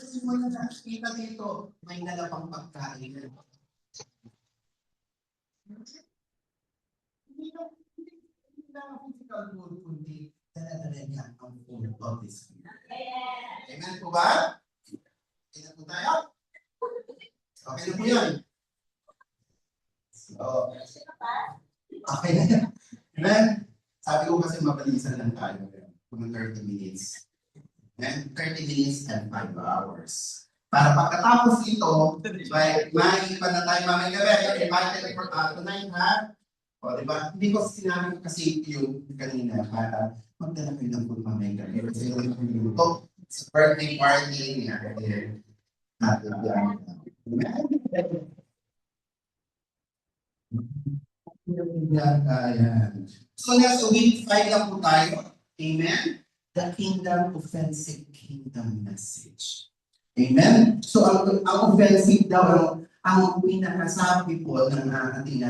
Simula na kita dito, may nalapang pagkain. Hindi lang physical food, kundi dala-dala niya ang food of the Spirit. Amen po ba? Amen po tayo? Okay na po yun. So, okay na yan. Amen? Sabi ko kasi mabilisan lang tayo. Kung 30 minutes. And 30 minutes and 5 hours. Para pagkatapos ito, may iba na tayo mamay gabi. Invited for tonight, ha? O, diba? Hindi ko sinabi kasi yung kanina para magdala kayo ng food mamay gabi. Kasi yung ito, sa birthday party niya. So, nasa week 5 na po tayo. Amen? The kingdom offensive kingdom message. Amen? So, ang offensive daw, ang pinakasabi po ng ating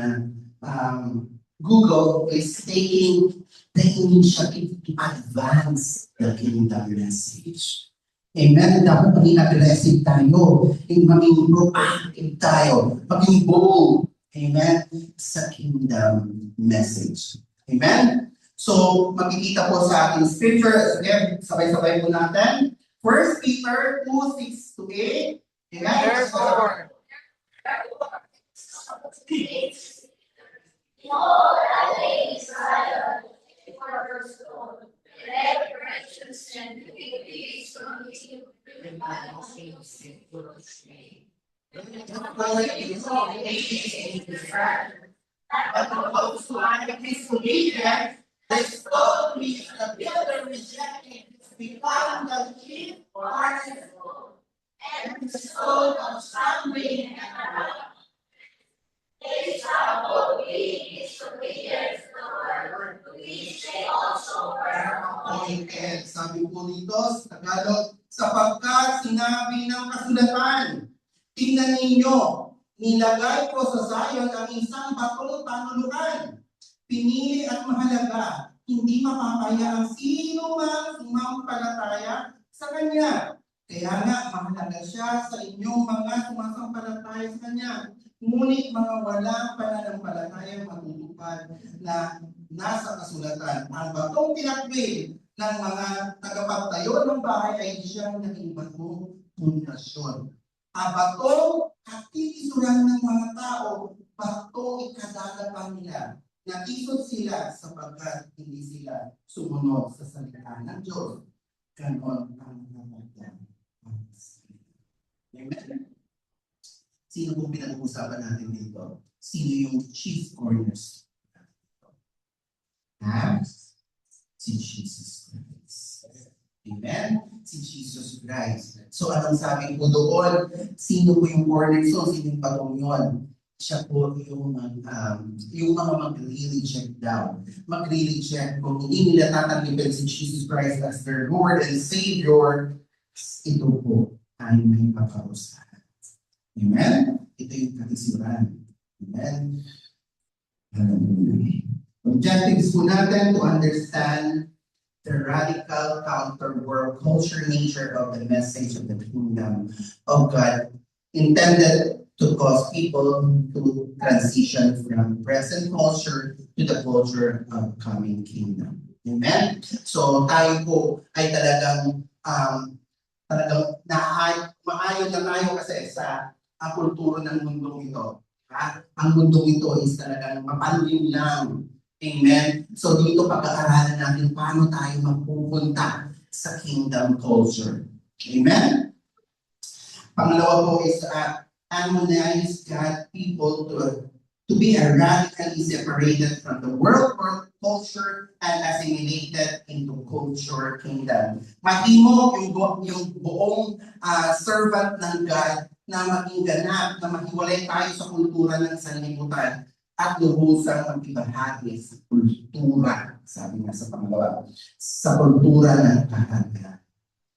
Google is taking the initiative to advance the kingdom message. Amen? Dapat maging aggressive tayo, maging proactive tayo, maging bold. Amen? Sa kingdom message. Amen? So, makikita po sa ating scripture, again, sabay-sabay po natin. 1 Peter 2:6-8. Amen? Therefore, the stone which the builder rejected become the chief cornerstone, and the stone of stumbling and rock. They shall be disobedient to the word, which they also were appointed. Sabi po dito sa Tagalog, sapagkat sinabi ng kasulatan, tingnan ninyo, nilagay ko sa Zion ang isang batong panulukan. Pinili at mahalaga, hindi mapapaya ang sino mang sumampalataya sa Kanya. Kaya nga, mahalaga siya sa inyong mga sumasampalataya sa Kanya. Ngunit mga walang pananampalataya matutupad na nasa kasulatan. Ang batong tinakwil ng mga tagapagtayo ng bahay ay siyang naging batong pundasyon. Ang batong katitisuran ng mga tao, batong ikadalapan nila. Natisod sila sapagkat hindi sila sumunod sa salita ng Diyos. Ganon ang namagyan. Amen? Sino pong pinag-uusapan natin dito? Sino yung chief cornerstone? Ha? Si Jesus Christ. Amen? Si Jesus Christ. So anong sabi po doon? Sino po yung cornerstone? Sino yung patong yun? Siya po yung mga mag-re-reject daw. Mag-re-reject kung hindi nila tatanggapin si Jesus Christ as their Lord and Savior, ito po ay may paparusahan. Amen? Ito yung katisiran. Amen? Objectives po natin to understand the radical counter-world culture nature of the message of the kingdom of God intended to cause people to transition from present culture to the culture of coming kingdom. Amen? So tayo po ay talagang maayon na tayo kasi sa kultura ng mundong ito. Ang mundong ito is talagang mapanlim lang. Amen? So dito pag-aaralan natin paano tayo magpupunta sa kingdom culture. Amen? Pangalawa po is harmonize God people to be radically separated from the world culture and assimilated into culture kingdom. Mahimo yung buong servant ng God na maging ganap, na maghiwalay tayo sa kultura ng sanlibutan at lubusang magibahagi sa kultura, sabi nga sa pangalawa, sa kultura ng kahanga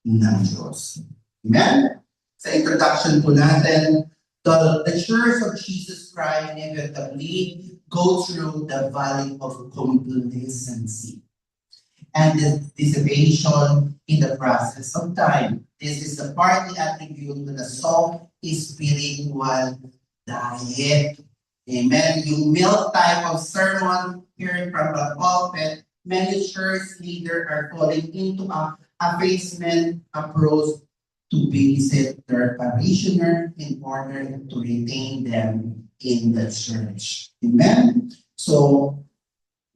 ng Diyos. Amen? Sa introduction po natin, the Church of Jesus Christ inevitably go through the valley of complacency. and the dissipation in the process of time. This is the partly attribute to the soft spiritual diet. Amen. Yung milk type of sermon heard from the pulpit, many church leaders are falling into a abasement approach to babysit their parishioner in order to retain them in the church. Amen? So,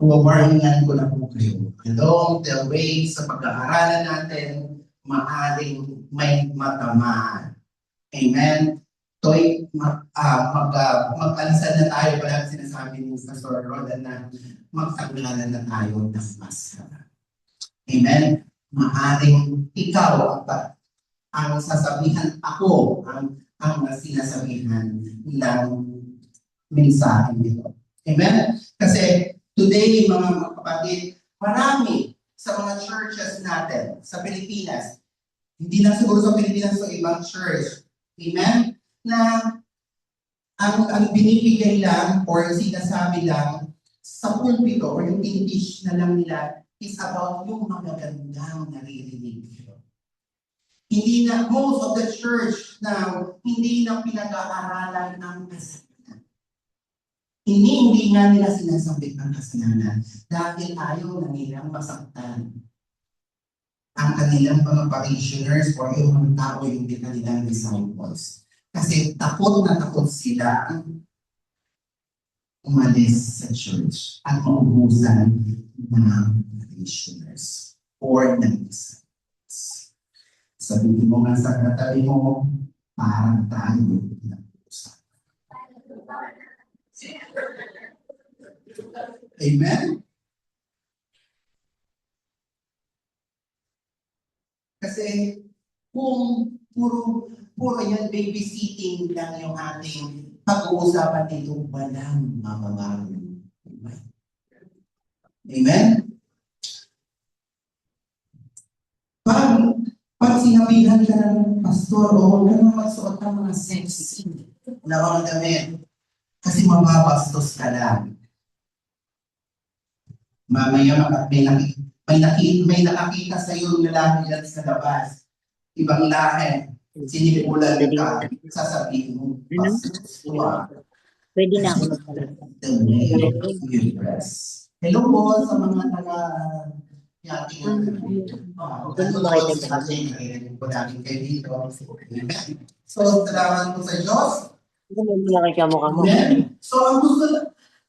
pumawaringan ko na po kayo. Along the way sa pag-aaralan natin, maaring may matamaan. Amen? To'y mag-alisan na tayo, pala sinasabi ni Pastor Rodan na magsaglalan na tayo ng maskara. Amen? Maaring ikaw ang sasabihan ako, ang sinasabihan ng mensahe nito. Amen? Kasi today, mga kapatid, marami sa mga churches natin sa Pilipinas, hindi lang siguro sa Pilipinas, sa ibang church, amen? Na ang binibigay lang or sinasabi lang sa pulpito or yung English na lang nila is about yung magagandang naririnig. Hindi na, most of the church now, hindi na pinag-aaralan ng kasalanan. Hindi nga nila sinasabit ang kasalanan dahil ayaw na nilang masaktan ang kanilang mga parishioners o yung mga tao yung kanilang disciples. Kasi takot na takot sila umalis sa church at maubusan ng parishioners or ng disciples. Sabihin mo nga sa katabi mo, parang tayo pinag-uusap. Amen? Kasi kung puro yan babysitting lang yung ating pag-uusapan nito, walang mababago. Amen? Amen? Pag sinabihan ka ng pastor, huwag ka naman magsuot ng mga sexy na mga damit. Kasi mababastos ka lang. Mamaya may nakakita sa iyo ng lalaki yan sa labas. Ibang lahi. Sinipulan ka, sasabihin mo, bastos ko ah. Pwede na ako magsalita. The way you dress. Hello po sa mga So, salamat po sa Diyos. So, ang gusto,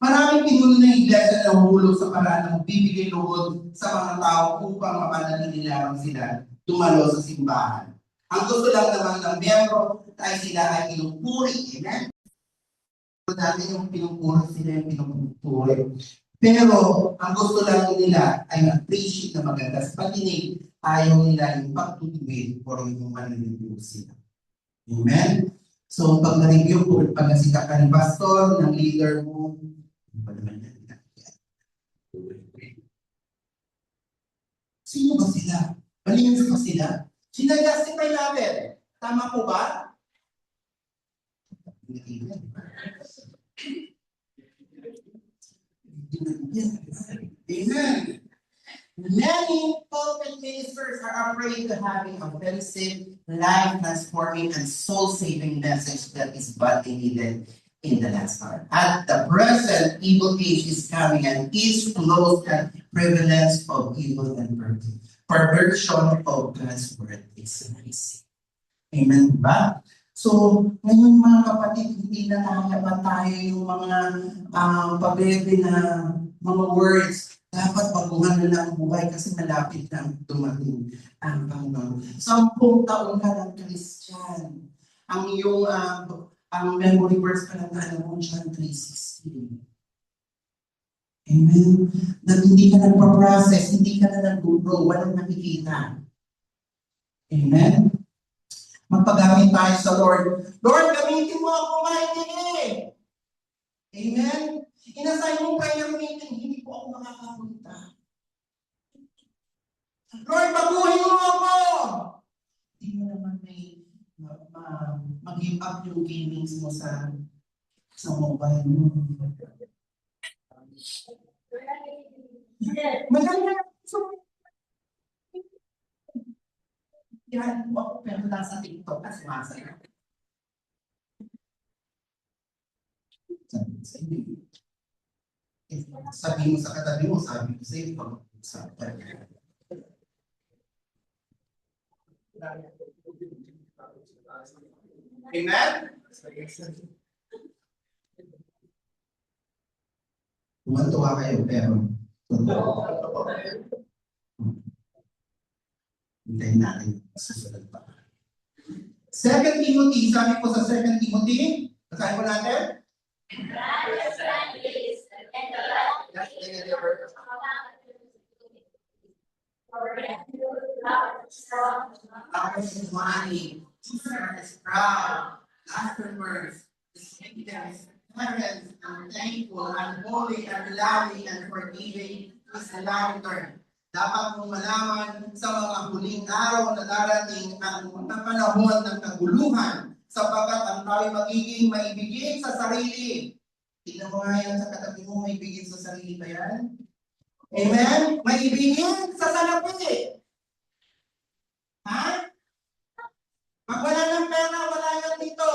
maraming pinuno ng iglesia na humulog sa paraan ng bibigay loob sa mga tao upang mapanatililang sila dumalo sa simbahan. Ang gusto lang naman ng miyembro ay sila ay pinupuri. Amen? Natin yung pinupuri sila yung pinupuri. Pero, ang gusto lang nila ay appreciate na maganda sa pagdinig, ayaw nila yung pagtutuwid o yung maniligo sila. Amen? So, pag na-review ko, pag nasita ka ng pastor, ng leader mo, ba naman yan? Sino ba sila? Malinis ba sila? Sinag-justify natin. Tama po ba? Amen. Many pulpit ministers are afraid of having offensive, life-transforming, and soul-saving message that is badly needed in the last hour. At the present, evil age is coming, and each flows and prevalence of evil and perversion of God's word is rising. Amen ba? So, ngayon mga kapatid, hindi na nakakaba tayo yung mga pabebe na mga words. Dapat baguhan na lang buhay kasi malapit na dumating ang Panginoon. 10 taon ka ng Christian. Ang iyong ang memory verse ka lang na alam mo, John 3:16. Amen? Na hindi ka nagpa-process, hindi ka na nag-grow, walang nakikita. Amen? Magpagamit tayo sa Lord. Lord, gamitin mo ako maigi. Amen? Inasay mo prayer meeting, hindi po ako makakapunta. Lord, baguhin mo ako. Hindi mo naman may mag-give up yung gamings mo sa mobile mo. Maganda. So, Yan mo ako pero nasa TikTok at sumasaya. Sabi mo sa katabi mo, sabi ko sa iyo, pag-usapan. Amen? Tumantuwa kayo, pero totoo. Hintayin natin susunod pa. 2 Timothy, sabi ko sa 2 Timothy, basahin mo natin. Tapos money, is proud, afterwards, is kingdoms, parents, and thankful, and holy, and loving, and forgiving, is a long term. Dapat mong malaman sa mga huling araw na darating ang mga panahon ng kaguluhan sapagkat ang tao'y magiging maibigin sa sarili. Tingnan mo nga yan sa katabi mo, maibigin sa sarili ba yan? Amen? Maibigin sa salapi. Ha? Pag wala ng pera, wala yan dito.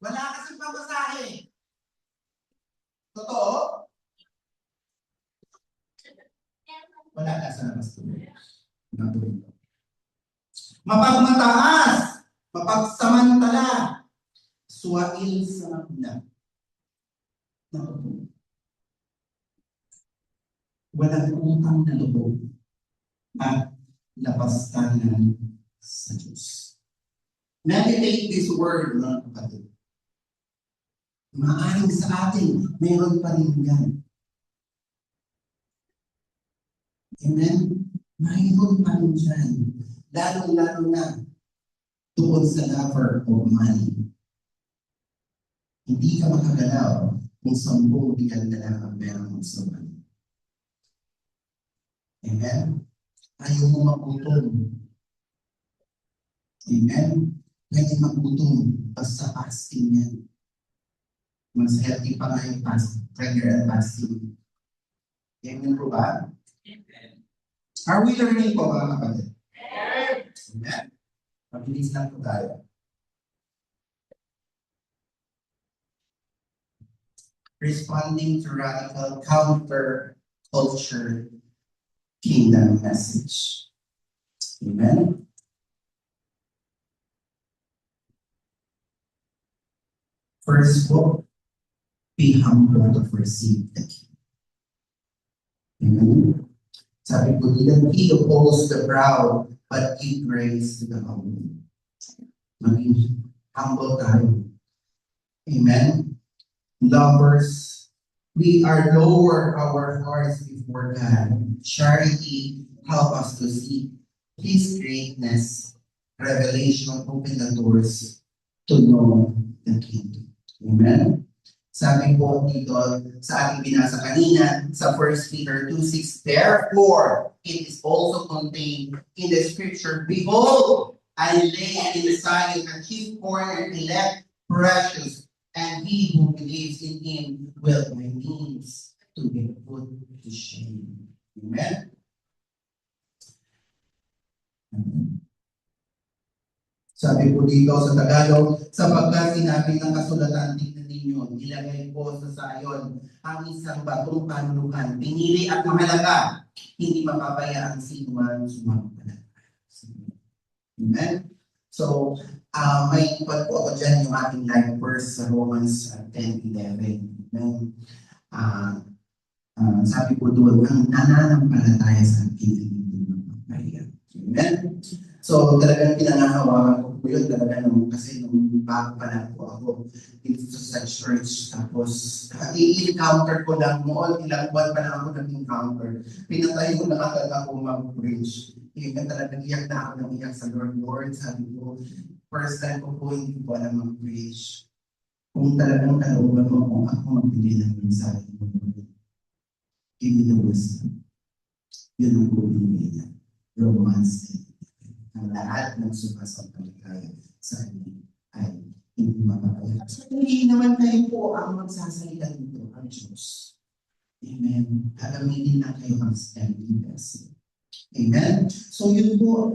Wala kasi pamasahe. Totoo? Wala ka sa labas ko. Mapagmataas, mapagsamantala, suwail sa magulang. Walang utang na loob at lapastanan sa Diyos. Meditate this word, mga kapatid. Maaring sa atin, mayroon pa rin yan. Amen? Mayroon pa rin dyan. Lalo-lalo na doon sa lover of money. Hindi ka makagalaw kung 10 bigal na lang ang pera mo sa money. Amen? Ayaw mo magutom. Amen? Pwede magutom basta fasting yan. Mas healthy pa nga yung prayer and fasting. Amen po ba? Amen. Are we learning po mga kapatid? Amen. Mabilis lang po tayo. Responding to radical counter-culture kingdom message. Amen. First book, be humble to receive the king. Amen. Sabi ko, he opposes the proud, but give grace to the humble. Maging humble tayo. Amen. Lovers, we are lower our hearts before God. Charity help us to see His greatness. Revelation open the doors to know the kingdom. Amen. Sabi po dito sa ating binasa kanina sa 1 Peter 2:6, therefore it is also contained in the scripture, behold, I lay in Zion a chief corner, elect, precious, and he who believes in him will by means to be put to shame. Amen? Sabi po dito sa Tagalog, sapagkat sinabi ng kasulatan, tingnan ninyo, ilagay po sa Zion ang isang batong kanluhan, pinili at mahalaga, hindi mapapaya ang sinuman sumampalataya. Amen? So, may ipat po ako dyan yung ating life verse sa Romans 10:11. Amen? Sabi po doon, ang nananampalataya sa akin ay hindi mapapaya. Amen? So, talagang pinangahawakan ko po yun talaga kasi nung bago pa lang po ako dito sa church. Tapos, i-encounter ko lang noon, ilang buwan pa lang ako nag-encounter. Pinatay ko na talaga ako mag-preach. Kaya talagang iyak na ako ng iyak sa Lord. Lord, sabi ko, first time ko po hindi ko alam mag-preach. Kung talagang kalooban mo kung ako magbigay ng mensahe mo, give me the wisdom. Yun ang kubinigay niya. Romance. Ang lahat ng sumasampalataya sa amin ay hindi mapapaya. So, hindi naman kayo po ang magsasalita dito, ang Diyos. Amen. Alaminin na kayo ang standing vessel. Amen? So yun po,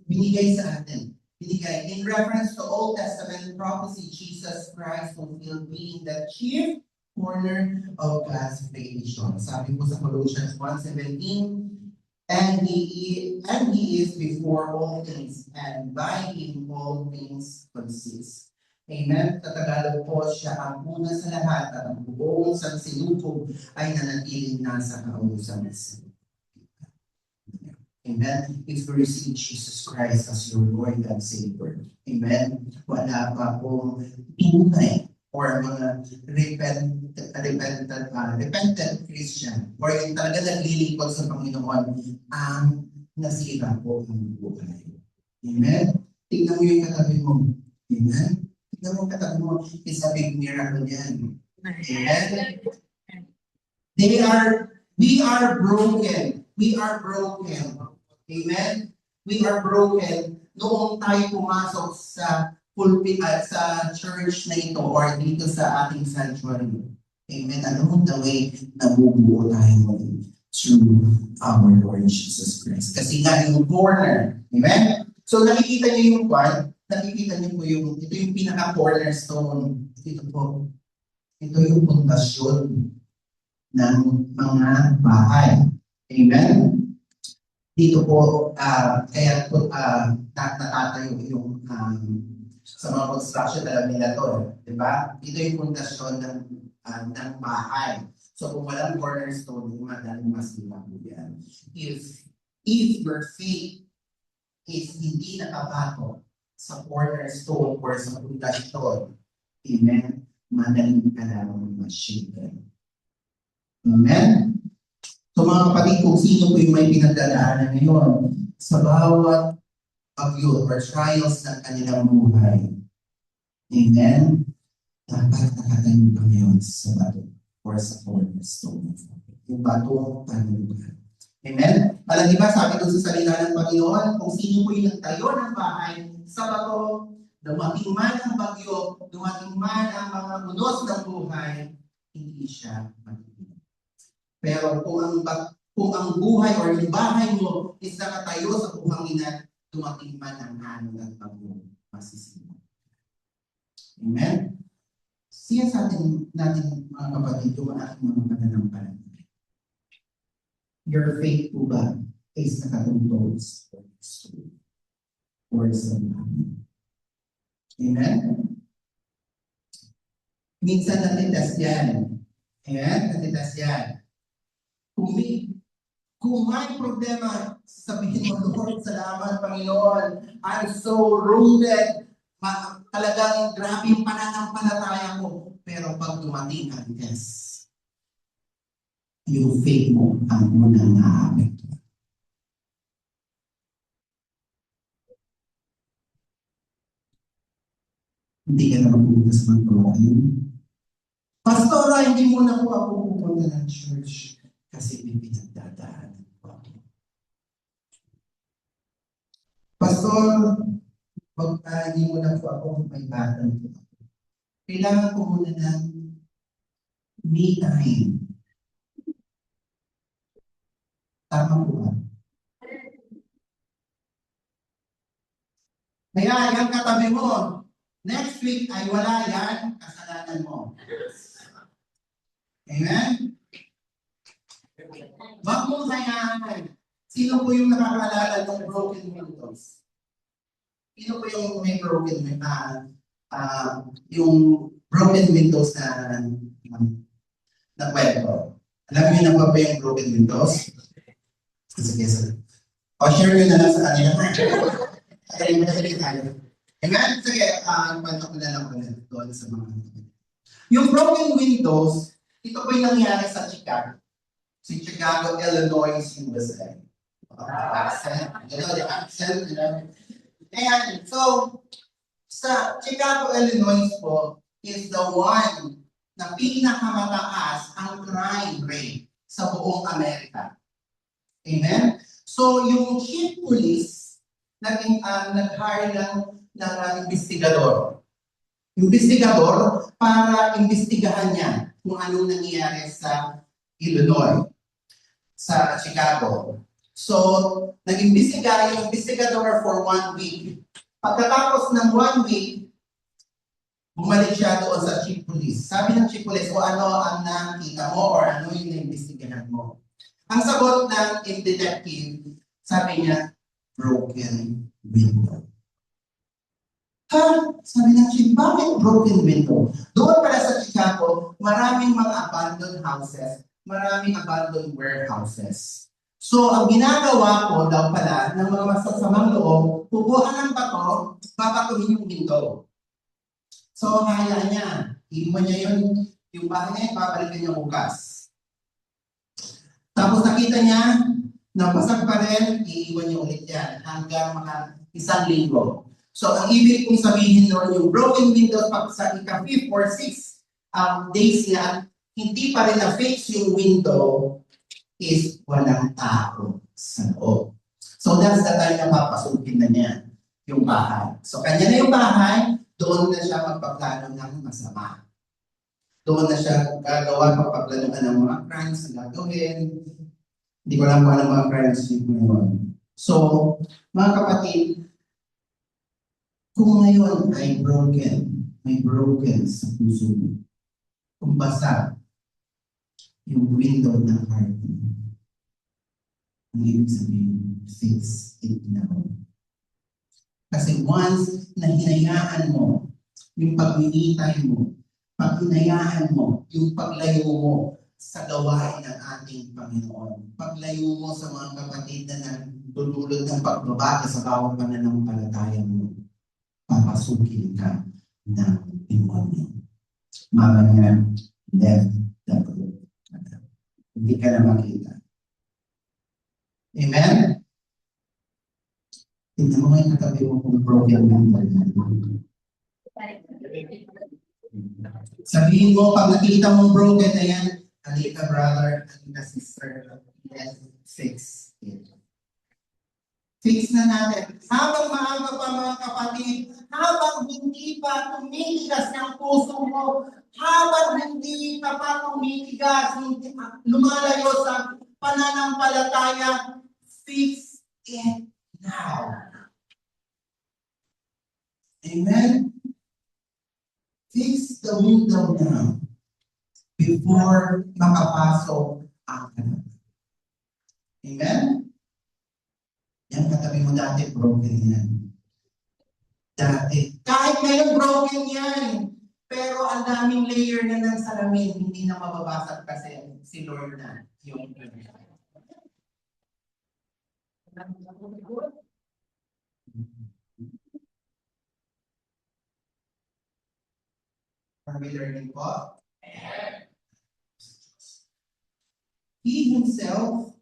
binigay sa atin. Binigay. In reference to Old Testament prophecy, Jesus Christ fulfilled being the chief corner of God's creation. Sabi po sa Colossians 1:17, and he is before all things, and by him all things consist. Amen. Sa Tagalog po, siya ang una sa lahat at ang buong sansinukob ay nanatiling nasa kautusan. Amen. If you receive Jesus Christ as your Lord and Savior. Amen. Wala pa pong tunay or mga repentant Christian or yung talaga naglilingkod sa Panginoon ang nasira po ang buhay. Amen. Tingnan mo yung katabi mo. Amen. Tingnan mo yung katabi mo. It's a big miracle yan. Amen. We are broken. We are broken. Amen? We are broken noong tayo pumasok sa pulpit at sa church na ito or dito sa ating sanctuary. Amen? Along the way, nabubuo tayo through our Lord Jesus Christ. Kasi nga yung corner. Amen? So nakikita niyo yung part, nakikita niyo po ito yung pinaka-cornerstone. Ito po. Ito yung pundasyon ng mga bahay. Amen? Dito po, kaya po natatayo yung sa mga construction, alam nila to, di ba? Ito yung pundasyon ng bahay. So kung walang cornerstone, madaling masila po yan. If your faith is hindi nakabato sa cornerstone or sa pundasyon, amen, madaling ka lang mashikan. Amen? So mga kapatid, kung sino po yung may pinagdadaanan ngayon sa bawat pagyo or trials ng kanilang buhay. Amen? Dapat nakatayo ka ngayon sa bato or sa cornerstone. Yung bato, panunugan. Amen? Alam di ba, sabi doon sa salita ng Panginoon, kung sino po yung nagtayo ng bahay sa bato, dumating man ang bagyo, dumating man ang mga unos ng buhay, hindi siya magiging. Pero kung ang buhay or yung bahay mo is nakatayo sa buhangin, dumating man ang hanong at bagyo, masisimulan. Amen? Siya sa atin natin mga kapatid, yung ating mga pananampalataya. Your faith po ba is nakatungtong sa or sa buhangin? Amen? Minsan natitas yan. Amen? Natitas yan. Kung may problema, sabihin mo, Lord, salamat, Panginoon. I'm so rooted. Talagang grabe yung pananampalataya ko. Pero pag dumating ang test, yung faith mo ang unang naapekto. Hindi ka na magpupunta sa mga kawain. Pastora, hindi mo na po ako pupunta ng church. Kasi may pinagdadaanan ko ako. Pastor, hindi mo na po ako may batang po ako. Kailangan ko muna ng me time. Tama po ba? Kaya yung katabi mo, next week ay wala yan, kasalanan mo. Amen? Wag mong hayaan. Sino po yung nakakaalala ng broken windows? Sino po yung may broken windows? Yung broken windows na kwento. Alam niyo na ba yung broken windows? Sige, sir. O share nyo na lang sa kanila. Sige tayo. Amen? Sige, kwento ko na lang ulit doon sa mga. Yung broken windows, ito po yung nangyari sa Chicago. Si Chicago, Illinois, USA. Accent. And so, sa Chicago, Illinois po, is the one na pinakamataas ang crime rate sa buong Amerika. Amen? So, yung chief police, nag-hire ng investigador. Investigador para investigahan niya kung anong nangyayari sa Illinois, sa Chicago. So, nag-imbestiga yung investigador for 1 week. Pagkatapos ng 1 week, bumalik siya doon sa chief police. Sabi ng chief police, o ano ang nakita mo or ano yung naimbestigahan mo? Ang sagot ng detective, sabi niya, broken window. Ha? Sabi ng chief, bakit broken window? Doon pala sa Chicago, maraming mga abandoned houses, maraming abandoned warehouses. So, ang ginagawa ko daw pala ng mga masasamang loob, kukuha ng bato, papatuhin yung window. So, hayaan niya. Iwan niya yung bahay niya, papalitan niya bukas. Tapos nakita niya, nabasag pa rin, iiwan niya ulit yan hanggang mga 1 linggo. So, ang ibig kong sabihin noon, yung broken windows pag sa ika-5 or 6 days niya, hindi pa rin na-fix yung window, is walang tao sa loob. So that's the time na papasukin na niya yung bahay. So kanya na yung bahay, doon na siya magpaplano ng masama. Doon na siya gagawa, magpaplanuhan ng mga crimes na gagawin. Hindi ko lang kung anong mga crimes yun. So, mga kapatid, kung ngayon ay may broken sa puso mo, kung basa yung window ng heart mo, ang ibig sabihin, fix it now. Kasi once na hinayaan mo, yung pagminitay mo, pag hinayaan mo, yung paglayo mo sa gawain ng ating Panginoon, paglayo mo sa mga kapatid na nagdudulot ng pagbabago sa bawat pananampalataya mo, papasukin ka ng demonyo. Mamaya, left the group. Hindi ka na makita. Amen? Tignan mo ngayon katabi mo kung broken mental na. Sabihin mo, pag nakita mong broken na yan, halika brother, halika sister, let's fix it. Fix na natin. Habang maaga pa mga kapatid, habang hindi pa tumitigas ng puso mo, habang hindi ka pa tumitigas, lumalayo sa pananampalataya, fix it now. Amen? Fix the window now before makapasok ang kanan. Amen? Yan katabi mo dati, broken yan. Dati. Kahit ngayon broken yan. Pero ang daming layer na ng salamin, hindi na mababasag kasi si Lord na yung Are we learning po? He himself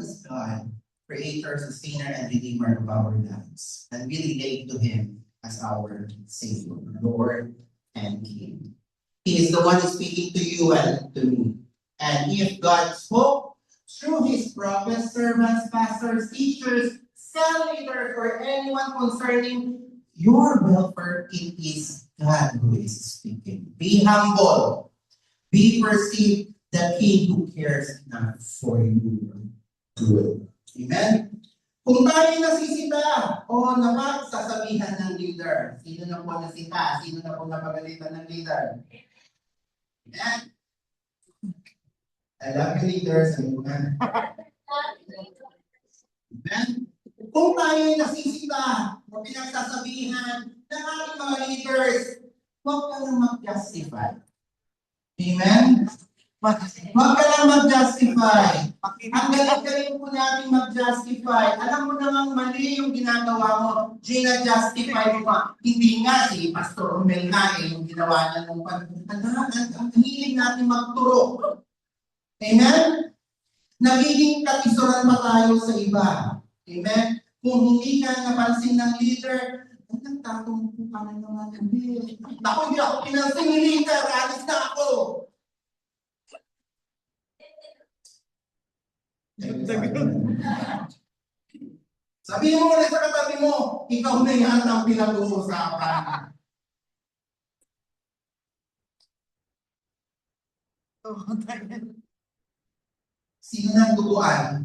is God, creator, sustainer, and redeemer of our lives. And we relate to him as our Savior, Lord, and King. He is the one speaking to you and to me. And if God spoke through his prophets, servants, pastors, teachers, cell leaders, or anyone concerning your welfare, it is God who is speaking. Be humble. Be perceived the King who cares not for you good. Amen? Kung tayo nasisita, o naman sasabihan ng leader, sino na po nasita, sino na po napagalitan ng leader? Amen? I love you leaders. Amen? Amen? Kung tayo nasisita, o pinagsasabihan ng ating mga leaders, huwag ka lang mag-justify. Amen? Huwag ka lang mag-justify. Ang galing-galing po natin mag-justify. Alam mo namang mali yung ginagawa mo. Gina-justify mo pa. Hindi nga si Pastor Romel nga yung ginawa niya nung ang hiling natin magturo. Amen? Nagiging katisuran pa tayo sa iba. Amen? Kung hindi ka napansin ng leader, nagtatong po ka na naman. Ako hindi ako pinansin ng leader. Alis na ako. Sabihin mo ulit sa katabi mo, ikaw na yan ang pinag-uusapan. Sino nang duguan?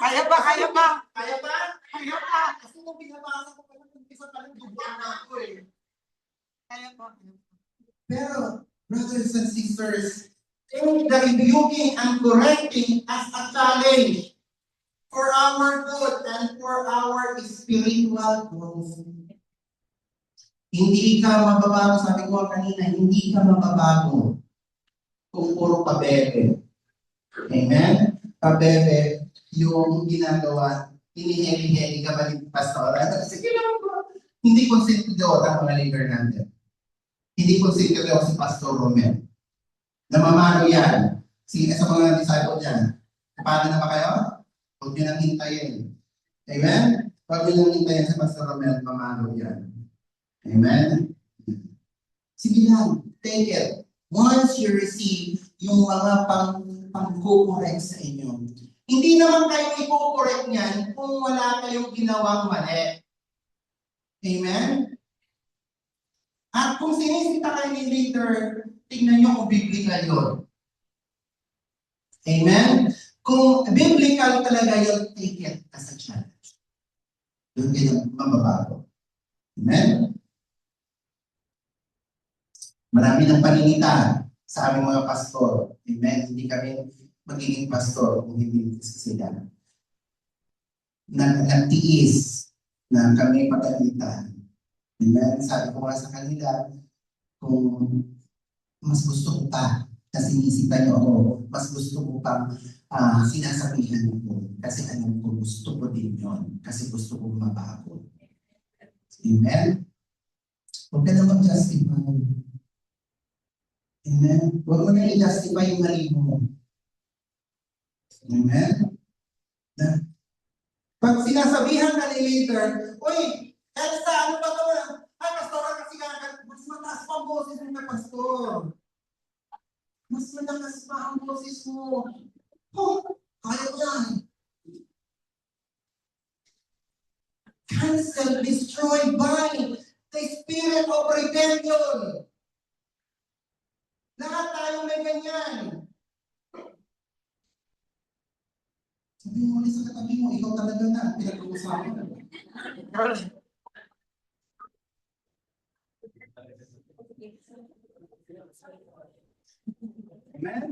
Kaya ba? Kaya ba? Kaya ba? Kaya ba? Kasi nung binabasa ko pa lang, umpisa pa lang duguan na ako eh. Kaya ba? Pero, brothers and sisters, take the rebuking and correcting as a challenge for our good and for our spiritual growth. Hindi ka mababago, sabi ko kanina, hindi ka mababago kung puro pabebe. Amen? Pabebe, yung ginagawa, hiniheli-heli ka ba ni Pastor? Sige lang po. Hindi konsentidor ang mga leader natin. Hindi konsentidor si Pastor Romel. Namamano yan. Sino sa mga disciple niya? Paano na ba kayo? Huwag niyo nang hintayin. Amen? Huwag niyo nang hintayin sa Pastor Romel, mamano yan. Amen? Sige lang, take it. Once you receive yung mga pang-correct sa inyo, hindi naman kayo i-correct niyan kung wala kayong ginawang mali. Amen? At kung sinisita kayo ni leader, tingnan nyo kung biblical yun. Amen? Kung biblical talaga yun, take it as a challenge. Doon kayo mababago. Amen? Marami ng paninita sa aming mga pastor. Amen? Hindi kami magiging pastor kung hindi sila. Nagtiis na kami pagalitan. Amen? Sabi ko nga sa kanila, kung mas gusto ko pa na sinisita niyo ako, mas gusto ko pang sinasabihan ko kasi alam ko gusto ko din yun kasi gusto ko mabago. Amen? Huwag ka na mag-justify. Amen? Huwag mo na i-justify yung mali mo. Amen? Pag sinasabihan ka ni leader, uy, Elsa, ano ba ito? Ay, pastoran kasi ka, mas mataas pa ang boses mo na pastor. Mas mataas pa ang boses mo. Oh, kaya ko yan. Cancel, destroy, bind the spirit of rebellion. Lahat tayo may ganyan. Sabi mo ulit sa katabi mo, ikaw talaga na ang pinag-uusapan. Amen?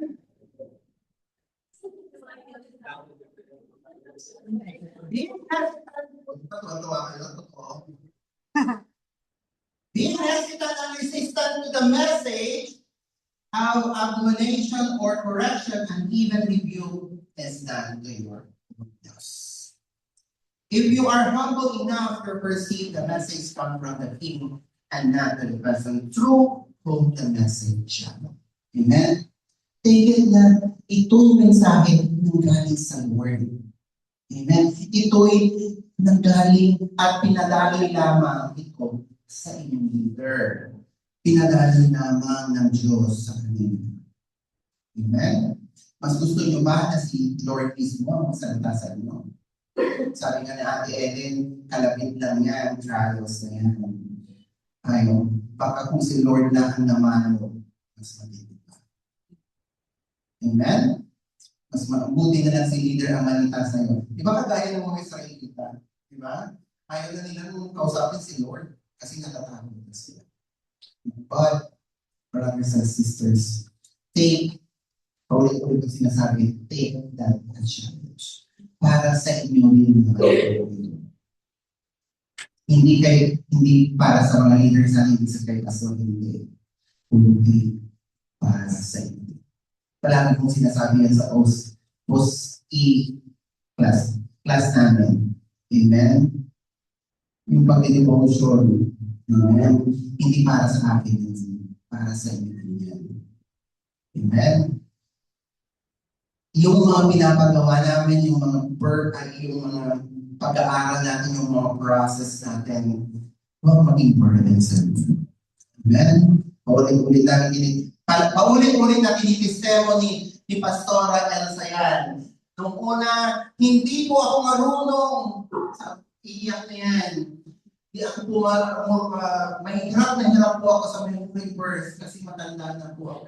Being hesitant and resistant to the message of admonition or correction and even rebuke is done to your witness. If you are humble enough to perceive the message come from the king and not the person through whom the message channel. Amen? Take it na ito'y mensahe ng galing sa Word. Amen? Ito'y nanggaling at pinadaloy lamang ito sa inyong leader. Pinadaloy lamang ng Diyos sa kanila. Amen? Mas gusto nyo ba na si Lord mismo ang magsalita sa inyo? Sabi nga ni Ate Ellen, kalapit lang yan, trials na yan. Ayaw, baka kung si Lord na ang namano, mas magiging pa. Amen? Mas mabuti na lang si leader ang manita sa iyo. Di ba kagaya ng mga Israelita? Di ba? Ayaw na nila nung kausapin si Lord kasi natatakot na sila. But, brothers and sisters, take, paulit-ulit ang sinasabi, take that challenge para sa inyo rin mga leader. Hindi para sa mga leaders na hindi sa kay Pastor, hindi para sa inyo. Palagi kong sinasabi yan sa post-E class namin. Amen? Yung pag-devotion, amen? Hindi para sa akin yan, para sa inyo yan. Amen? Yung mga pinapagawa namin, yung mga pag-aaral natin, yung mga process natin, huwag maging burden sa inyo. Amen? Paulit-ulit na tinitestimony ni Pastora Elsa yan. Noong una, hindi po ako marunong. Iiyak na yan. Di ako mahirap na hirap po ako sa may birth kasi matanda na po ako.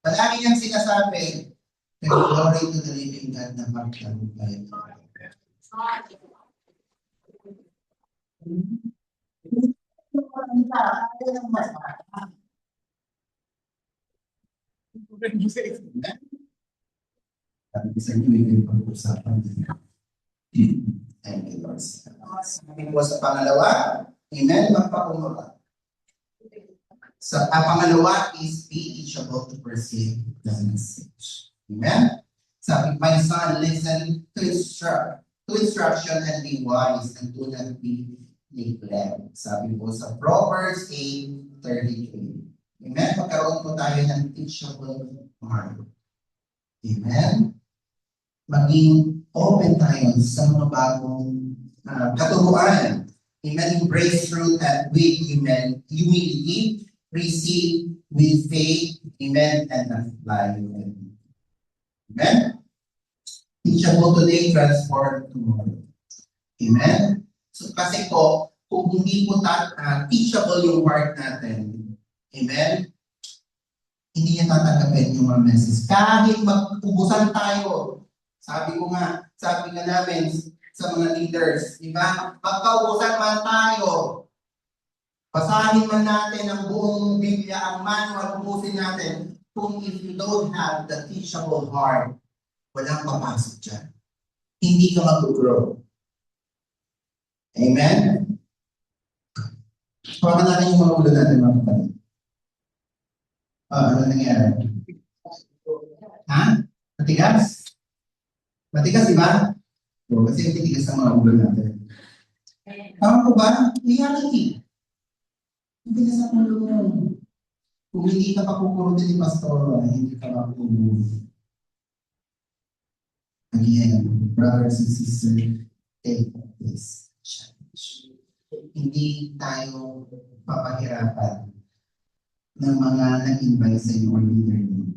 Palagi niyang sinasabi, pero glory to the living God na maglalugay. Sabi sa inyo, yung pag-usapan niya. Thank you, Lord. Sabi po sa pangalawa, amen, magpakumura. Sa pangalawa is be teachable to perceive the message. Amen? Sabi, my son, listen to instruction and be wise and do not be neglect. Sabi po sa Proverbs 8:33. Amen? Magkaroon po tayo ng teachable heart. Amen? Maging open tayo sa mga bagong katuruan. Amen? Embrace truth and with humility, receive with faith, amen, and apply with it. Amen? Teachable today, transform tomorrow. Amen? So kasi po, kung hindi po teachable yung heart natin, amen, hindi niya tatanggapin yung mga message. Kahit mag-ubusan tayo, sabi nga namin sa mga leaders, di ba? Magkaubusan man tayo, basahin man natin ang buong Biblia, ang manual, ubusin natin. Kung if you don't have the teachable heart, walang papasok dyan. Hindi ka mag-grow. Amen? Paano natin yung mga ulo natin, mga kapatid? Ano nangyari? Ha? Matigas? Matigas, di ba? So, kasi matigas ang mga ulo natin. Tama po ba? Reality. Matigas ang ulo mo. Kung hindi ka pa kukuro din ni Pastor, hindi ka makukulo. Again, brothers and sisters, take this challenge. Hindi tayo papahirapan ng mga nag-invite sa inyo or leader niyo.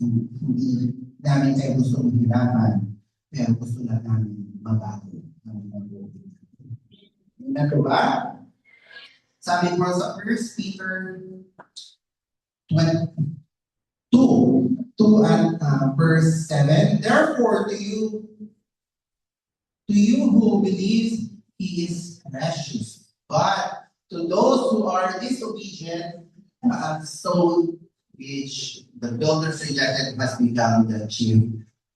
Hindi namin kayo gusto mahirapan, pero gusto lang namin mabago ng mga buhay. Hindi ba? Sabi mo sa 1 Peter 2 and verse 7, therefore to you who believe he is precious, but to those who are disobedient, so which the builders rejected must become the chief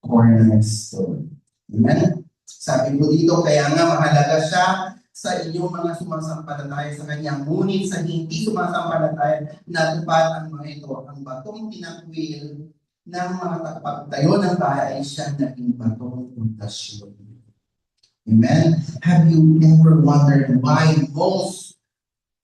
cornerstone. Amen? Sabi mo dito, kaya nga mahalaga siya sa inyong mga sumasampalataya sa Kanya, ngunit sa hindi sumasampalataya, natupad ang mga ito, ang batong tinakwil ng mga pagtayo ng bahay ay siyang naging batong pundasyon. Amen? Have you ever wondered why most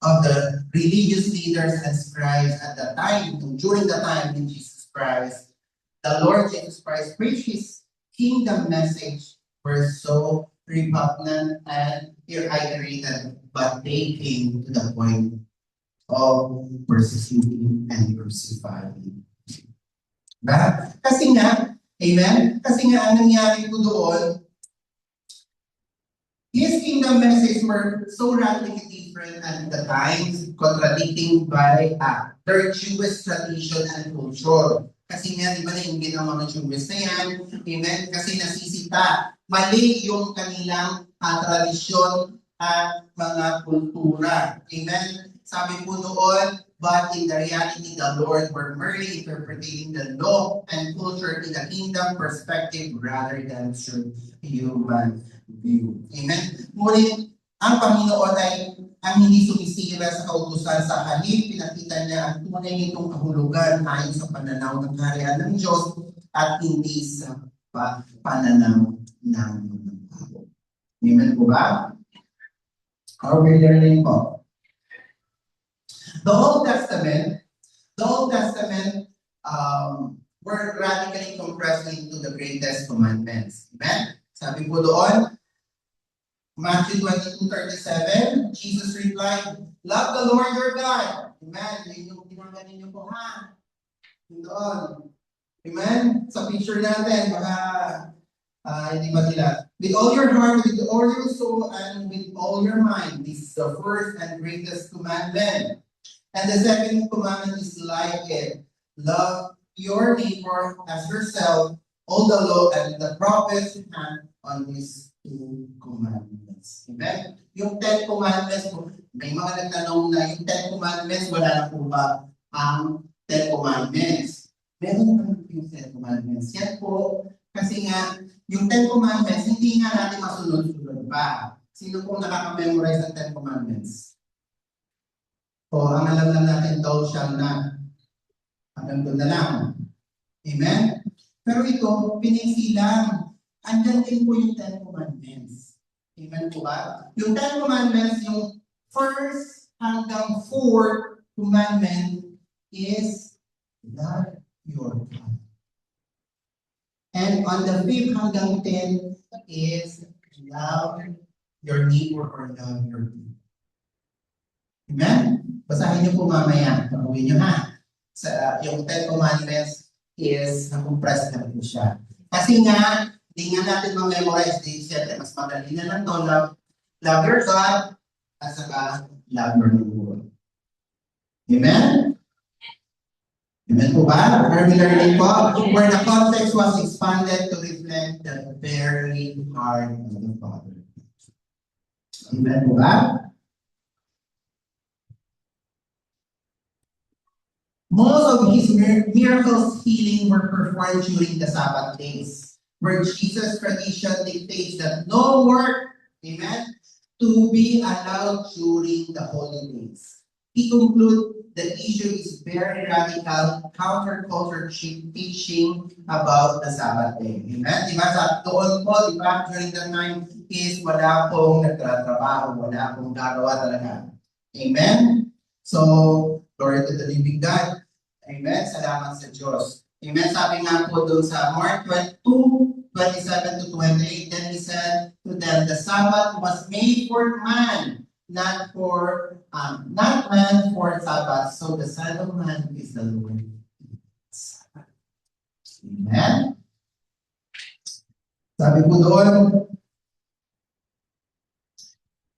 of the religious leaders and scribes at the time, during the time in Jesus Christ, the Lord Jesus Christ preached His kingdom message, were so repugnant and irritated, but they came to the point of persecuting and crucifying. Diba? Kasi nga, amen? Kasi nga, ang nangyari po doon, His kingdom message were so radically different at the times, contradicting by their Jewish tradition and culture. Kasi nga, di ba nainggit ang mga Jewish na yan? Amen? Kasi nasisita. Mali yung kanilang tradisyon at mga kultura. Amen? Sabi po doon, but in the reality, the Lord were merely interpreting the law and culture in the kingdom perspective rather than through human view. Amen? Ngunit, ang Panginoon ay ang hindi sumisira sa kautusan, sa halip, pinakita niya ang tunay nitong kahulugan ayon sa pananaw ng kaharian ng Diyos at hindi sa pananaw ng mga tao. Amen po ba? Are we learning po? The Old Testament were radically compressed into the greatest commandments. Amen? Sabi po doon, Matthew 22:37, Jesus replied, love the Lord your God. Amen? Yun yung pinaganin niyo po, ha? Yun doon. Amen? Sa picture natin, baka Hindi ba nila? With all your heart, with all your soul, and with all your mind. This is the first and greatest commandment. And the second commandment is like it. Love your neighbor as yourself. All the law and the prophets hang on these two commandments. Amen? Yung Ten Commandments, may mga nagtanong na yung Ten Commandments, wala na po ba ang Ten Commandments? Meron pa yung Ten Commandments. Yan po, kasi nga, yung Ten Commandments, hindi nga natin masunod-sunod pa. Sino pong nakaka-memorize ng Ten Commandments? O ang alam lang natin, thou shall not. Hanggang doon na lang. Amen? Pero ito, pinisilang. Andyan din po yung Ten Commandments. Amen po ba? Yung Ten Commandments, yung first hanggang fourth commandment is love your God. And on the fifth hanggang 10 is love your neighbor or love your people. Amen? Basahin niyo po mamaya. Pag-uwi niyo ha. Yung Ten Commandments is na-compress na po siya. Kasi nga, hindi nga natin ma-memorize din. Siyempre, mas madali na lang to. Love your God at saka love your neighbor. Amen? Amen po ba? Are we learning po? Where the context was expanded to reflect the very heart of the Father. Amen po ba? Most of his miracles healing were performed during the Sabbath days, where Jesus' tradition dictates that no work, amen, to be allowed during the holy days. He concludes the issue is very radical counterculture teaching about the Sabbath day. Amen? Diba? Sa doon po, diba, during the time is wala pong nagtatrabaho, wala pong gagawa talaga. Amen? So, glory to the living God. Amen? Salamat sa Diyos. Amen? Sabi nga po doon sa Mark 22:27 to 28, then he said to them, the Sabbath was made for man, not man for Sabbath. So the Son of Man is the Lord. Amen? Sabi po doon,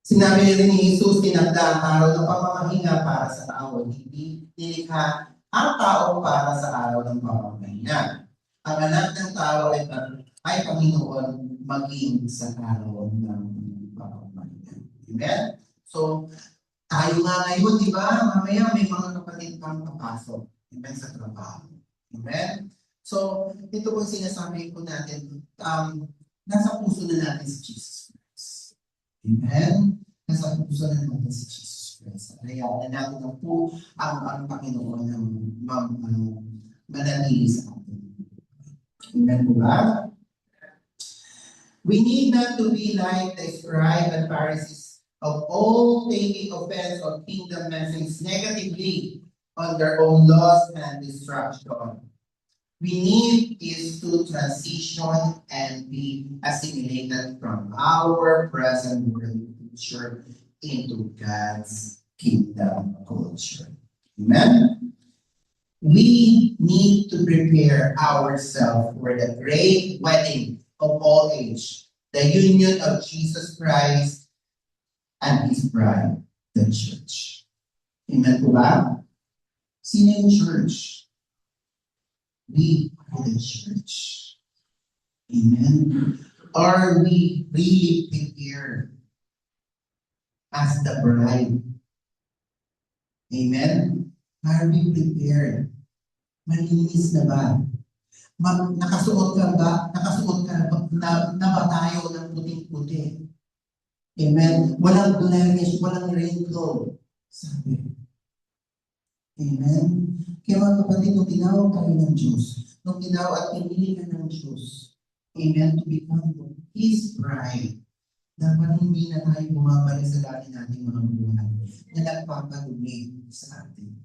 sinabi rin ni Jesus, tinagda ang araw ng pamamahinga para sa tao, hindi nilikha ang tao para sa araw ng pamamahinga. Ang anak ng tao ay Panginoon maging sa araw ng pamamahinga. Amen? So, tayo nga ngayon, di ba? Mamaya may mga kapatid kang papasok. Amen? Sa trabaho. Amen? So, ito po sinasabi ko natin, nasa puso na natin si Jesus Christ. Amen? Nasa puso na natin si Jesus Christ. Hayaan na natin na po ang Panginoon ng mananili sa atin. Amen po ba? We need not to be like the scribes and Pharisees of all taking offense on kingdom message negatively on their own loss and destruction. We need is to transition and be assimilated from our present world culture into God's kingdom culture. Amen? We need to prepare ourselves for the great wedding of all age, the union of Jesus Christ and His bride, the church. Amen po ba? Sino yung church? We are the church. Amen? Are we really prepared as the bride? Amen? Are we prepared? Malinis na ba? Nakasuot ka ba? Nakasuot ka na ba tayo ng puting-puti? Amen? Walang blemish, walang wrinkle. Sabi. Amen? Kaya mga kapatid, nung tinawag kami ng Diyos, nung tinawag at pinili ka ng Diyos, amen, to become His bride, dapat hindi na tayo bumabalik sa dati nating mga buhay na nagpapadumi sa atin.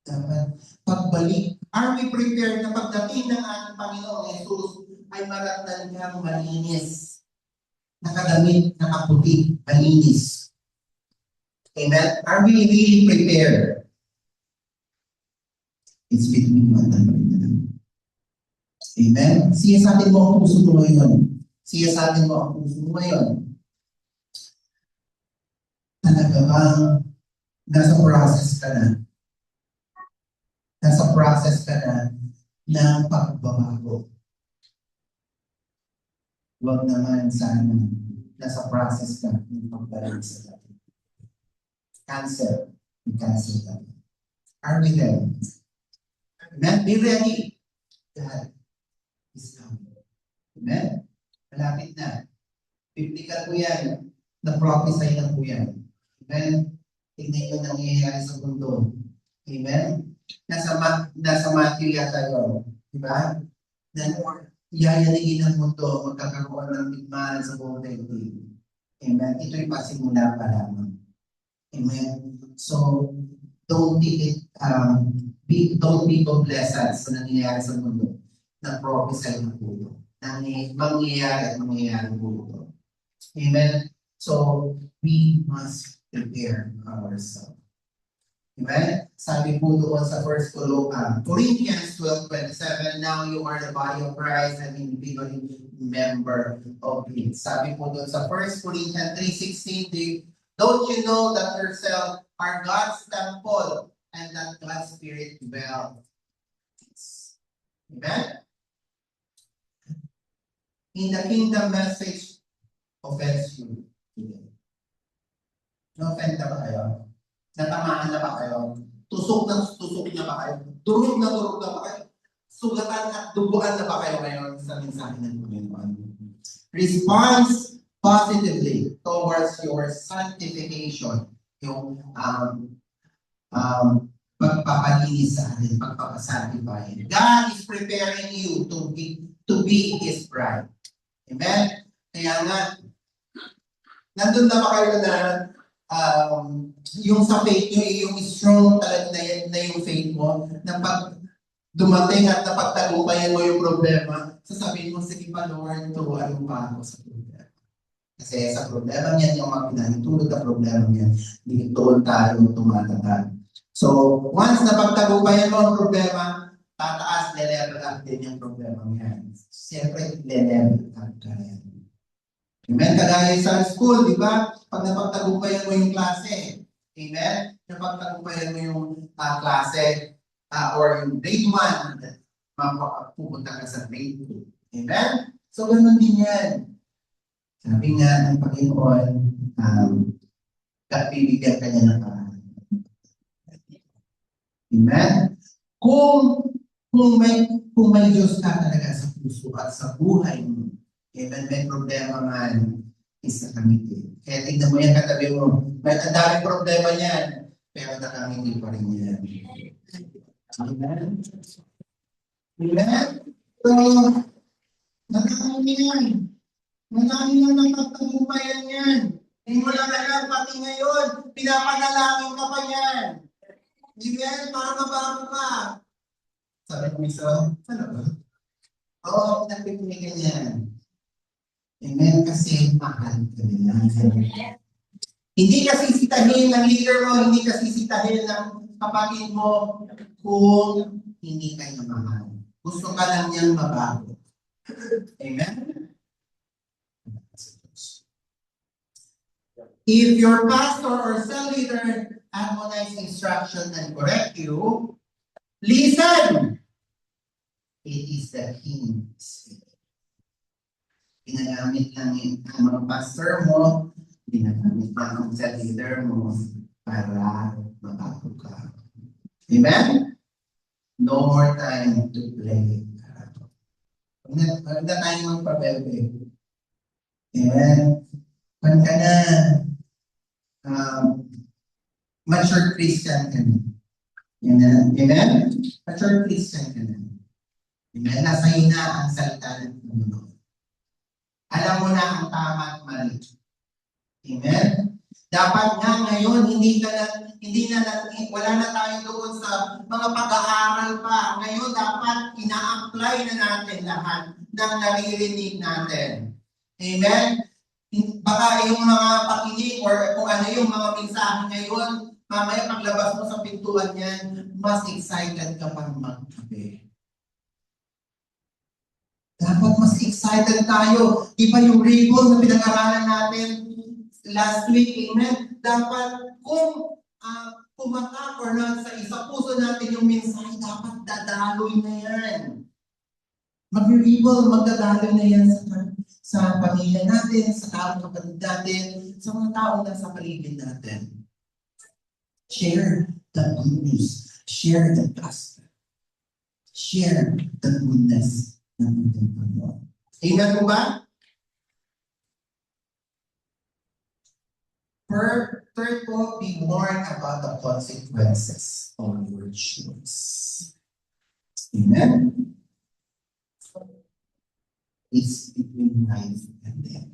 Dapat pagbalik, are we prepared na pagdating ng ating Panginoong Jesus ay maratnan kang malinis, nakadamit, nakaputi, malinis. Amen? Are we really prepared? It's between you and the Lord. Amen? Siyasatin mo ang puso mo ngayon. Siyasatin mo ang puso mo ngayon. Talaga bang nasa process ka na? Nasa process ka na ng pagbabago. Huwag naman sana nasa process ka ng pagbalik sa dati. Cancel. Cancel ka. Are we there? Amen? Be ready. God is coming. Amen? Malapit na. Biblical po yan. Na-prophesy na po yan. Amen? Tingnan nyo nangyayari sa mundo. Amen? Nasa Matthew yata yun. Diba? Na yayanigin ng mundo, magkakaroon ng digmaan sa buong daigdig. Amen? Ito'y pasimula pa lamang. Amen? So, don't be complacent sa nangyayari sa mundo. Na-prophesy na po ito. Mangyayari po ito. Amen? So, we must prepare ourselves. Amen? Sabi po doon sa Corinthians 12:27, now you are the body of Christ and individually member of it. Sabi po doon sa 1 Corinthians 3:16, don't you know that yourself are God's temple and that God's Spirit dwells? Amen? In the kingdom message, offends you today. Na-offend na ba kayo? Natamaan na ba kayo? Tusok na ba kayo? Durog na ba kayo? Sugatan at duguan na ba kayo ngayon sa mensahe ng Panginoon? Response positively towards your sanctification. Yung pagpapalinis sa atin, pagpapasanctify. God is preparing you to be His bride. Amen? Kaya nga, nandun na ba kayo na yung sa faith nyo, yung strong talaga na yung faith mo, na pag dumating at napagtagumpayan mo yung problema, sasabihin mo, sige pa Lord, turuan mo pa ako sa problema. Kasi sa problema niyan, yung mga pinahintulog na problema niyan, doon tayo tumatatag. So, once napagtagumpayan mo ang problema, tataas, le-level up din yung problema niyan. Siyempre, le-level up ka rin. Amen? Kagaya sa school, di ba? Pag napagtagumpayan mo yung klase, amen? Napagtagumpayan mo yung klase or yung grade 1, pupunta ka sa grade 2. Amen? So, ganun din yan. Sabi nga ng Panginoon, bibigyan ka niya ng paraan. Amen? Kung may Diyos ka talaga sa puso at sa buhay mo, even may problema man, isa kangiti. Kaya tignan mo yan, katabi mo, may daming problema niyan, pero nakangiti pa rin yan. Amen? Amen? So, nakangiti yan. Marami na nakatagumpayan yan. Hindi mo lang alam, pati ngayon, pinapanalangin ka pa yan. Amen? Para mabago ka. Sabi ko isa, ano ba? Oo, pinagpipiligan yan. Amen? Kasi mahal ka nila. Hindi ka sisitahin ng leader mo, hindi ka sisitahin ng kapatid mo kung hindi kayo mahal. Gusto ka lang niyang mabago. Amen? If your pastor or cell leader admonize instruction and correct you, listen! It is the King's Spirit. Ginagamit lang yung mga pastor mo, ginagamit lang ang cell leader mo para mabago ka. Amen? No more time to play. Huwag na tayo magpapelpe. Amen? Huwag ka na mature Christian ka na. Amen? Mature Christian ka na. Amen? Nasa iyo na ang salita ng Panginoon. Alam mo na ang tama at mali. Amen? Dapat nga ngayon, wala na tayo doon sa mga pag-aaral pa. Ngayon, dapat ina-apply na natin lahat ng naririnig natin. Amen? Baka yung mga pakinig or kung ano yung mga mensahe ngayon, mamaya paglabas mo sa pintuan yan, mas excited ka pang magkape. Dapat mas excited tayo. Di ba yung ribbon na pinag-aralan natin last week, amen? Dapat kung pumatak or nasa isa puso natin yung mensahe, dapat dadaloy na yan. Mag-ribbon, magdadaloy na yan sa pamilya natin, sa taong kapatid natin, sa mga taong nasa paligid natin. Share the good news. Share the gospel. Share the goodness ng ating Panginoon. Amen po ba? Third po, be warned about the consequences of your choice. Amen? It's between life and death.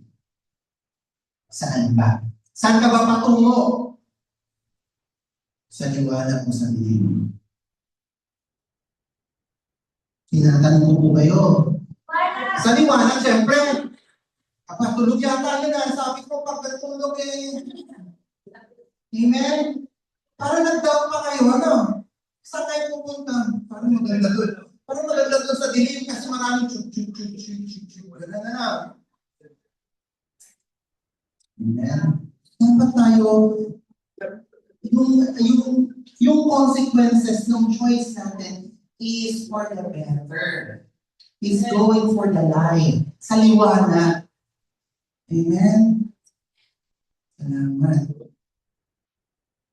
Saan ba? Saan ka ba patungo? Sa liwanag mo sa dilim. Tinatanong ko po kayo. Sa liwanag, siyempre. Tulog yata yun na. Sabi ko, pag natulog Amen? Parang nag-doubt pa kayo, ano? Saan tayo pupunta? Parang maganda doon. Parang maganda doon sa dilim kasi maraming chuk. Maganda na. Amen? Dapat tayo, yung consequences ng choice natin is for the better. Is going for the light. Sa liwanag. Amen? Salamat.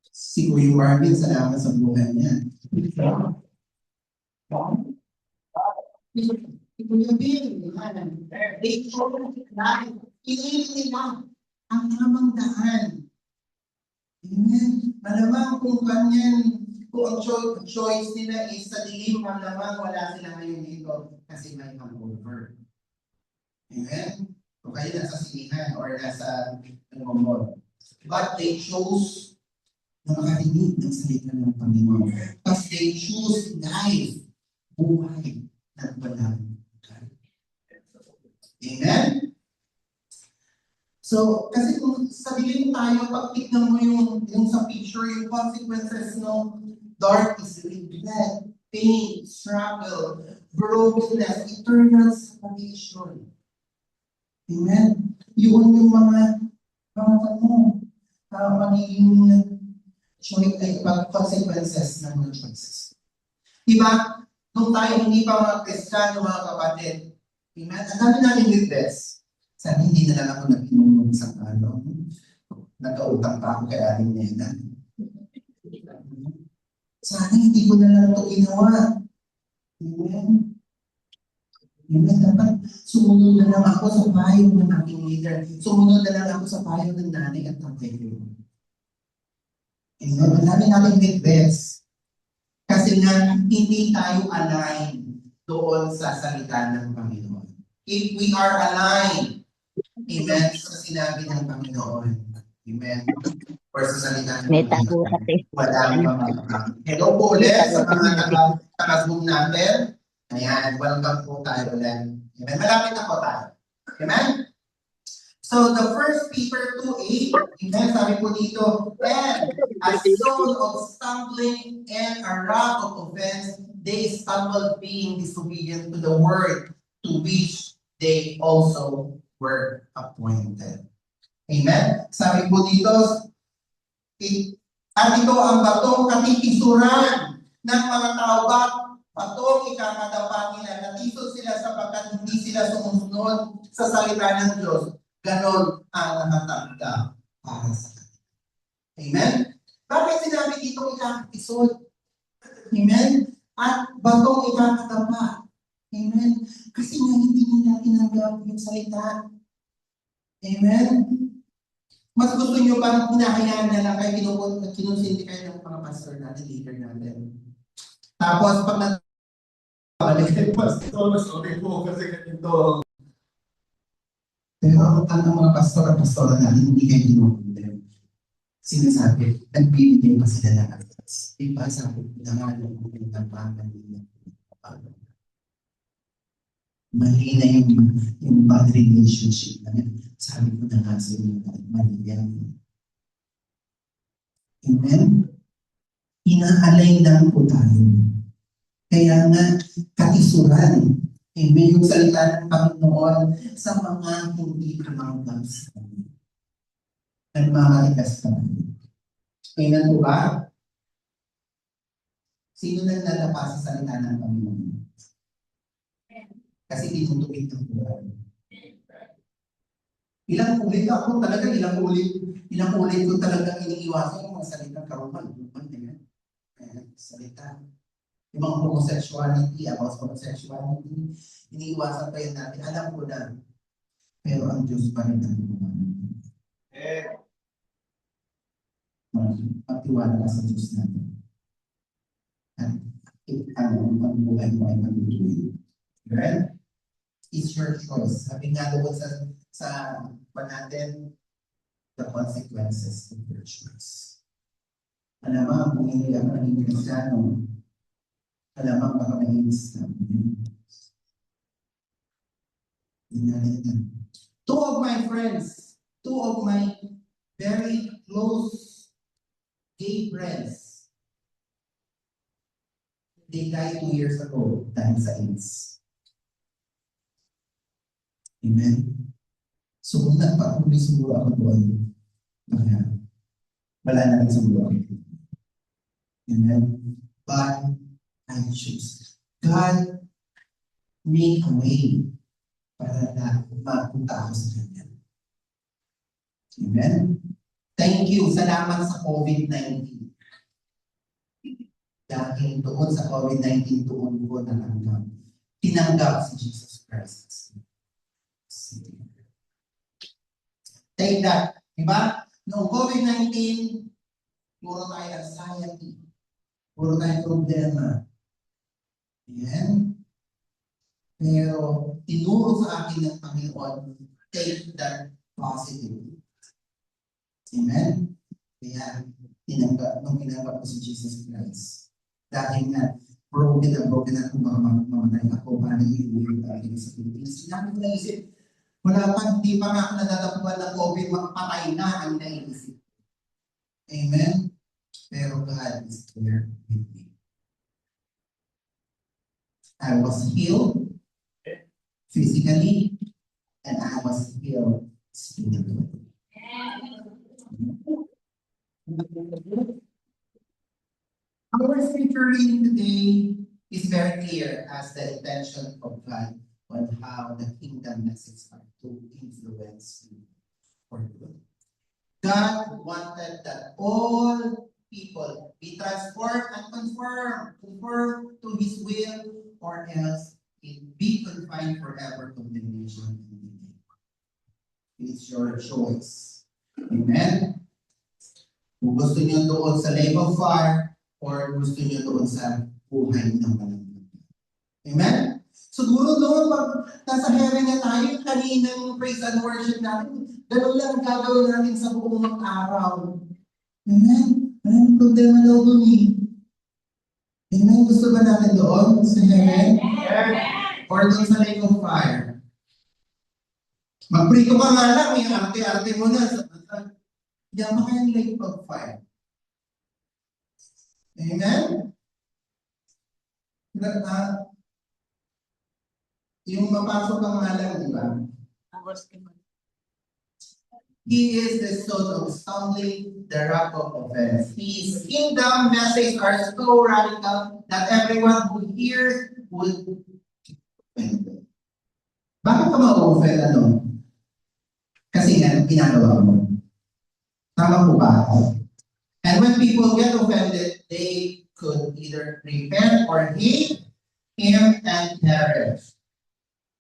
Si Kuya Marvin, salamat sa buhay niya. Si Kuya Bill, they chose life. Pinili nila ang tamang daan. Amen? Malamang kung kanyan, kung ang choice nila is sa dilim, malamang wala sila ngayon dito kasi may hangover. Amen? O kayo nasa sinihan or nasa mall. But they chose na makarinig ng salita ng Panginoon. Because they choose life, buhay, at walang hanggan. Amen? So, kasi kung sabihin tayo, pag tignan mo yung sa picture, yung consequences ng dark is regret, pain, struggle, brokenness, eternal separation. Amen? Yun yung mga magiging consequences ng mga choices. Diba? Nung tayo hindi pa mga Kristiyano, mga kapatid, amen? Ang dami natin regrets. Sana hindi na lang ako nag-inom sa nagkautang pa ako kay Aling Nena. Sana hindi ko na lang ito ginawa. Amen? Amen? Dapat sumunod na lang ako sa payo ng aking leader. Sumunod na lang ako sa payo ng nanay at tatay ko. Amen? Ang dami natin regrets. Kasi nga, hindi tayo align doon sa salita ng Panginoon. If we are aligned, amen, sa sinabi ng Panginoon. Amen. Or sa salita ng Panginoon. Madami pa mga. Hello po ulit sa mga naka-Zoom natin. Ayan, welcome po tayo ulit. Amen. Malapit na po tayo. Amen? So, the first Peter 2:8, amen, sabi po dito, and a stone of stumbling and a rock of offense, they stumbled being disobedient to the word to which they also were appointed. Amen? Sabi po dito, at ito ang batong katitisuran ng mga tao ba, batong ikakadapat nila, natisod sila sapagkat hindi sila sumusunod sa salita ng Diyos. Ganon ang nakatanda para sa kanila. Amen? Bakit sinabi dito ikakatisod? Amen? At batong ikakadapa. Amen? Kasi nga hindi nila tinanggap yung salita. Amen? Mas gusto nyo bang hinahayaan na lang kayo kinusinti kayo ng mga pastor natin, leader natin. Tapos pag balik kayo, pastor, sorry po kasi ganito. Pero ang mga pastor at pastora natin, hindi kayo kinukulit. Sinasabi, nagbibigay pa sila ng advice. Diba sabi ko naman ng tampakan nila. Mali na yung bad relationship na yan. Sabi ko na nga sa inyo na mali yan. Amen? Inaalay lang po tayo. Kaya nga, katisuran. Amen. Yung salita ng Panginoon sa mga hindi tumanggap sa Kanya. Nagmamalikas ka. Amen po ba? Sino naglalapa sa salita ng Panginoon? Kasi tinutupid ng buhay. Ilang ulit ko talaga iniiwasan yung mga salitang karuman. Salita. Yung mga homosexuality, about homosexuality, iniiwasan pa yan natin. Alam ko na. Pero ang Diyos pa rin ang gumawa. Magtiwala ka sa Diyos natin. At ang buhay mo ay magtutuloy. Right? It's your choice. Sabi nga doon sa natin, the consequences of your choice. Alam mo, kung hindi ako naging Kristiyano, alam mo, baka mahinis na. Two of my friends, two of my very close gay friends, they died 2 years ago dahil sa AIDS. Amen? So kung nagpatuloy siguro ako doon, wala na rin siguro ako. Amen? But I choose. God make a way para na mapunta ako sa Kanya. Amen? Thank you. Salamat sa COVID-19. Dahil doon sa COVID-19, doon ko tinanggap si Jesus Christ. Take that. Diba? Noong COVID-19, puro tayo anxiety. Puro tayo problema. Ayan. Pero tinuro sa akin ng Panginoon, take that positive. Amen? Kaya, nung tinanggap ko si Jesus Christ. Dahil nga, broken ako baka mamatay ako, paano iuwi tayo sa Pilipinas. Sinabi ko naisip, wala pa, hindi pa nga ako nadadapuan ng COVID, makapatay na ang naisip. Amen? Pero God is there with me. I was healed physically, and I was healed spiritually. Our scripture reading today is very clear as the intention of God on how the kingdom message are to influence you for good. God wanted that all people be transformed and conform to His will, or else it be confined forever condemnation. It's your choice. Amen? Kung gusto niyo doon sa lake of fire, or gusto niyo doon sa buhay ng walang hanggan. Amen? Siguro doon, pag nasa heaven na tayo, kaninang praise and worship natin, gano'n lang gagawin natin sa buong araw. Amen? Anong problema daw doon eh? Amen? Gusto ba natin doon sa heaven? Or doon sa lake of fire? Magprito ka nga lang, yung arte-arte mo na. Yaman ka yung lake of fire. Amen? Yung mapasok ang ngalan, di ba? He is the son of stumbling, the rock of offense. His kingdom message are so radical that everyone who hears would offend. Bakit ka ma-offend ano? Kasi nga, ginagawa mo. Tama po ba? And when people get offended, they could either repent or hate him and perish.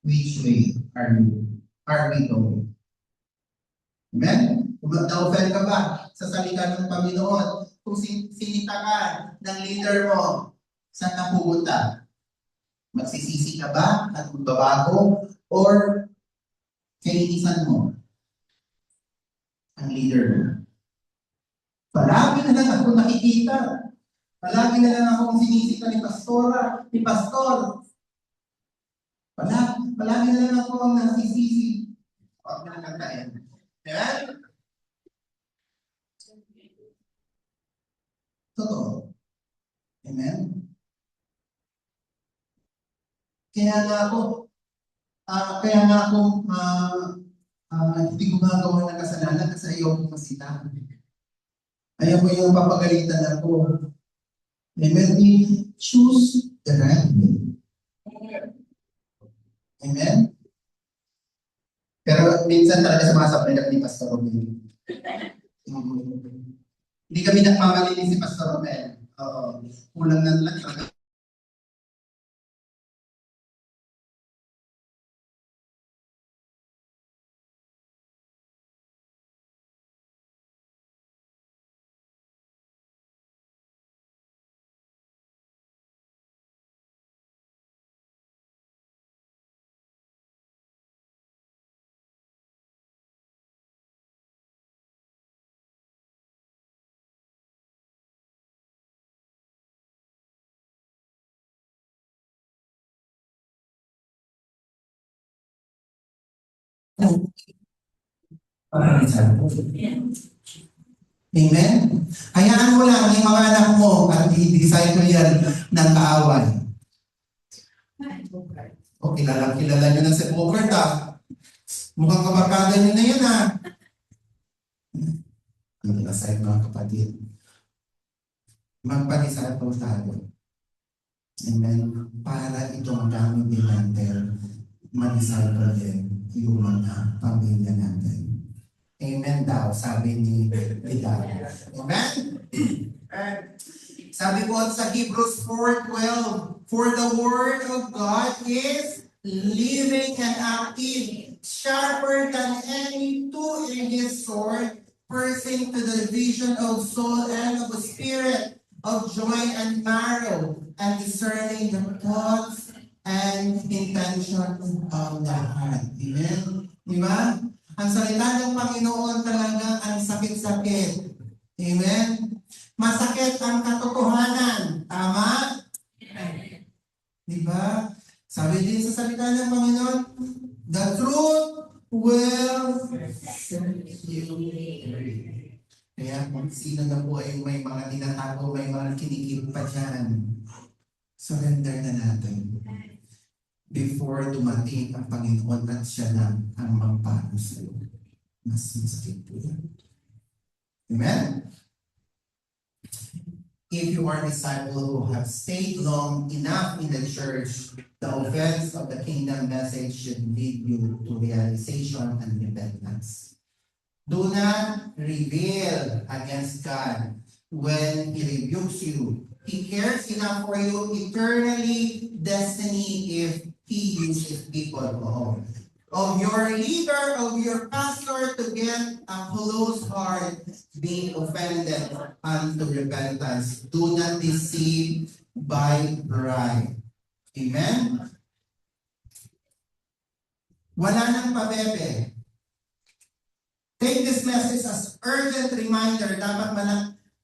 Which way are we going? Amen? Kung na-offend ka ba sa salita ng Panginoon, kung sinita ka ng leader mo, saan ka pupunta? Magsisisi ka ba at magbabago? Or kainisan mo ang leader mo? Palagi na lang ako nakikita. Palagi na lang akong sinisita ni pastor. Palagi na lang ako ang nasisisi. Huwag na lang tayo. Ayan? Totoo. Amen? Kaya nga ako, Kaya nga ako, hindi gumagawa ng kasalanan kasi ayaw ko masita. Ayaw ko yung papagalitan ako. Amen? We choose the right way. Amen? Pero minsan talaga sumasabay kami ni Pastor Romel. Hindi kami nagmamalinis si Pastor Romel. Oo. Kulang na lang talaga. Amen? Hayaan mo lang yung mga anak mo at i-disciple yan ng kaaway. O, kilala nyo na si Bogart Mukhang kabarkada nyo na yan Ang nasay mga kapatid. Magpag-disciple tayo. Amen? Para ito magamit din natin, mag-disciple din yung mga pamilya natin. Amen daw, sabi ni Vidal. Amen? Sabi po sa Hebrews 4:12, for the word of God is living and active, sharper than any two-edged sword, piercing to the division of soul and of the spirit, of joint and marrow, and discerning the thoughts and intentions of the heart. Amen? Diba? Ang salita ng Panginoon talaga ang sakit-sakit. Amen? Masakit ang katotohanan. Tama? Diba? Sabi din sa salita ng Panginoon, the truth will set you free. Kaya kung sino na po ay may mga tinatago, may mga kinikip pa dyan, surrender na natin. Before dumating ang Panginoon at siya na ang magpaano sa iyo. Mas masakit po yan. Amen? If you are a disciple who have stayed long enough in the church, the offense of the kingdom message should lead you to realization and repentance. Do not rebel against God when He rebukes you. He cares enough for you eternally destiny if He uses people of your leader, of your pastor to get a close heart being offended unto repentance. Do not deceive by pride. Amen? Wala nang pabebe. Take this message as urgent reminder.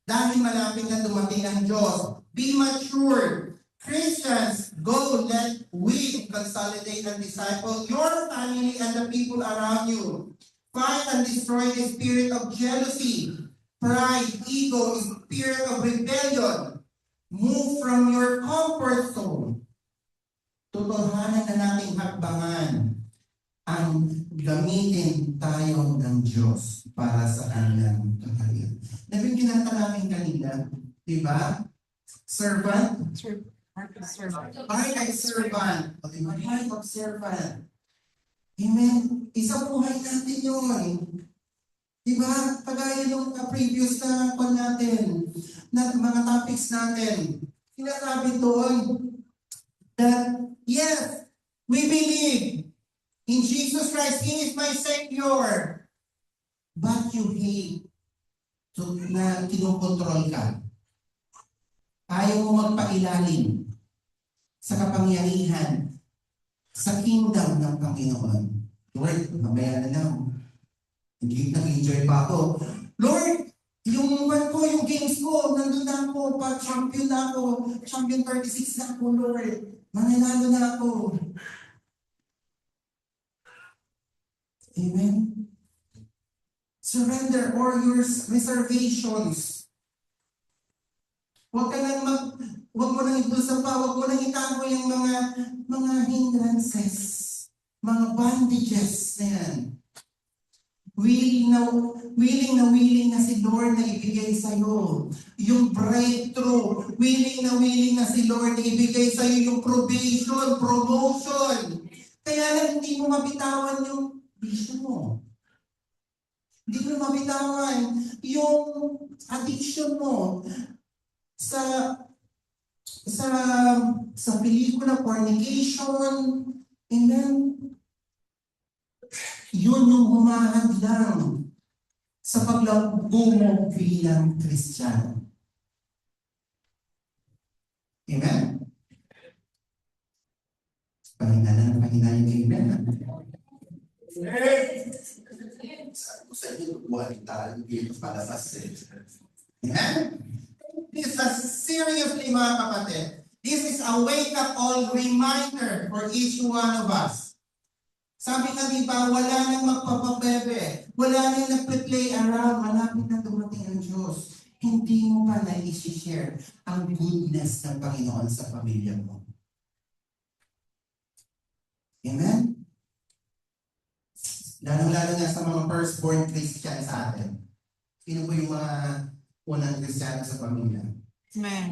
Dahil malapit na dumating ang Diyos. Be mature. Christians, go, let we consolidate and disciple your family and the people around you. Fight and destroy the spirit of jealousy, pride, ego, spirit of rebellion. Move from your comfort zone. Tutuhanan na nating hakbangan ang gamitin tayo ng Diyos para sa kanyang kaharian. Nabigyan natin kanina, di ba? Servant? Heart of servant. Heart of servant. Amen. Isang buhay natin yun. Diba? Kagaya yung previous na call natin, na mga topics natin. Sinasabi doon that, yes, we believe in Jesus Christ. He is my Savior. But you hate na kinukontrol ka. Ayaw mo magpailalim sa kapangyarihan sa kingdom ng Panginoon. Lord, mamaya na lang. Hindi nag-enjoy pa ako. Lord, yung games ko, nandun na ako, champion na ako, champion 36 na ako, Lord. Mananalo na ako. Amen? Surrender all your reservations. Huwag mo nang ibusa pa, huwag mo nang itago yung mga hindrances. mga bandages na yan. Willing na si Lord na ibigay sa'yo yung breakthrough. Willing na si Lord na ibigay sa'yo yung probation, promotion. Kaya lang hindi mo mabitawan yung vision mo. Hindi mo mabitawan yung addiction mo sa pelikula, fornication, and then yun yung humahadlang sa paglago mo bilang Kristiyano. Amen? Pahina yung amen. Sabi ko sa inyo, buhay tayo dito palabas eh. Amen? This is seriously mga kapatid. This is a wake-up call reminder for each one of us. Sabi nga diba, wala nang magpapabebe, wala nang nagpe-play around, malapit na dumating ang Diyos. Hindi mo pa na-i-share ang goodness ng Panginoon sa pamilya mo. Amen? Lalong-lalo na sa mga firstborn Christian sa atin. Sino po yung mga unang Kristiyano sa pamilya? Amen.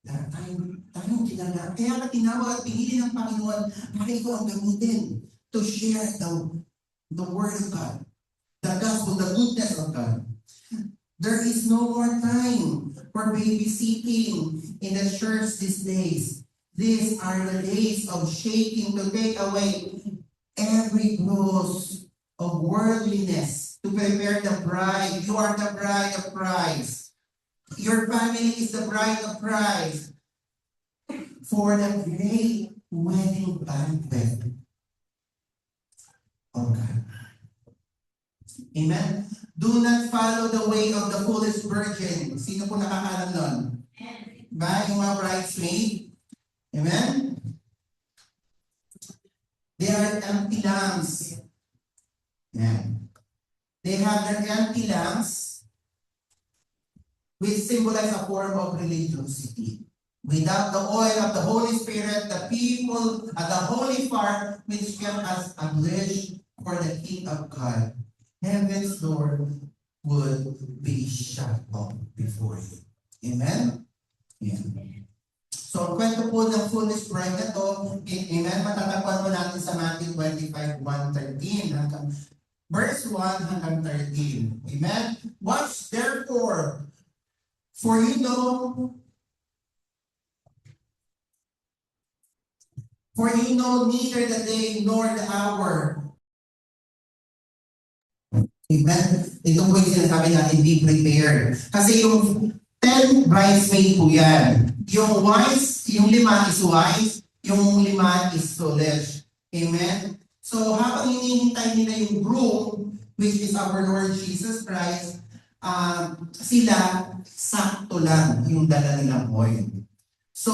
Tayong kinala. Kaya ka tinawag at pinili ng Panginoon para ikaw ang gamitin to share the Word of God, the gospel, the goodness of God. There is no more time for babysitting in the church these days. These are the days of shaking to take away every gross of worldliness to prepare the bride. You are the bride of Christ. Your family is the bride of Christ for the great wedding banquet of God. Amen? Do not follow the way of the foolish virgin. Sino po nakakalam nun? Ba? Yung mga bridesmaid? Amen? They are empty lamps. Amen. They have their empty lamps which symbolize a form of religiosity. Without the oil of the Holy Spirit, the people at the holy fire which kept us ablaze for the King of God, heaven's door would be shut up before you. Amen? Amen. So, ang kwento po ng foolish bride na to, amen, matatagpuan mo natin sa Matthew 25, 1:13 hanggang verse 1 hanggang 13. Amen? Watch therefore, for you know neither the day nor the hour. Amen? Ito po yung sinasabi natin, be prepared. Kasi yung 10 bridesmaid po yan. Yung wise, yung 5 is wise, yung 5 is foolish. Amen? So habang hinihintay nila yung groom, which is our Lord Jesus Christ, sila sakto lang yung dala nilang oil. So,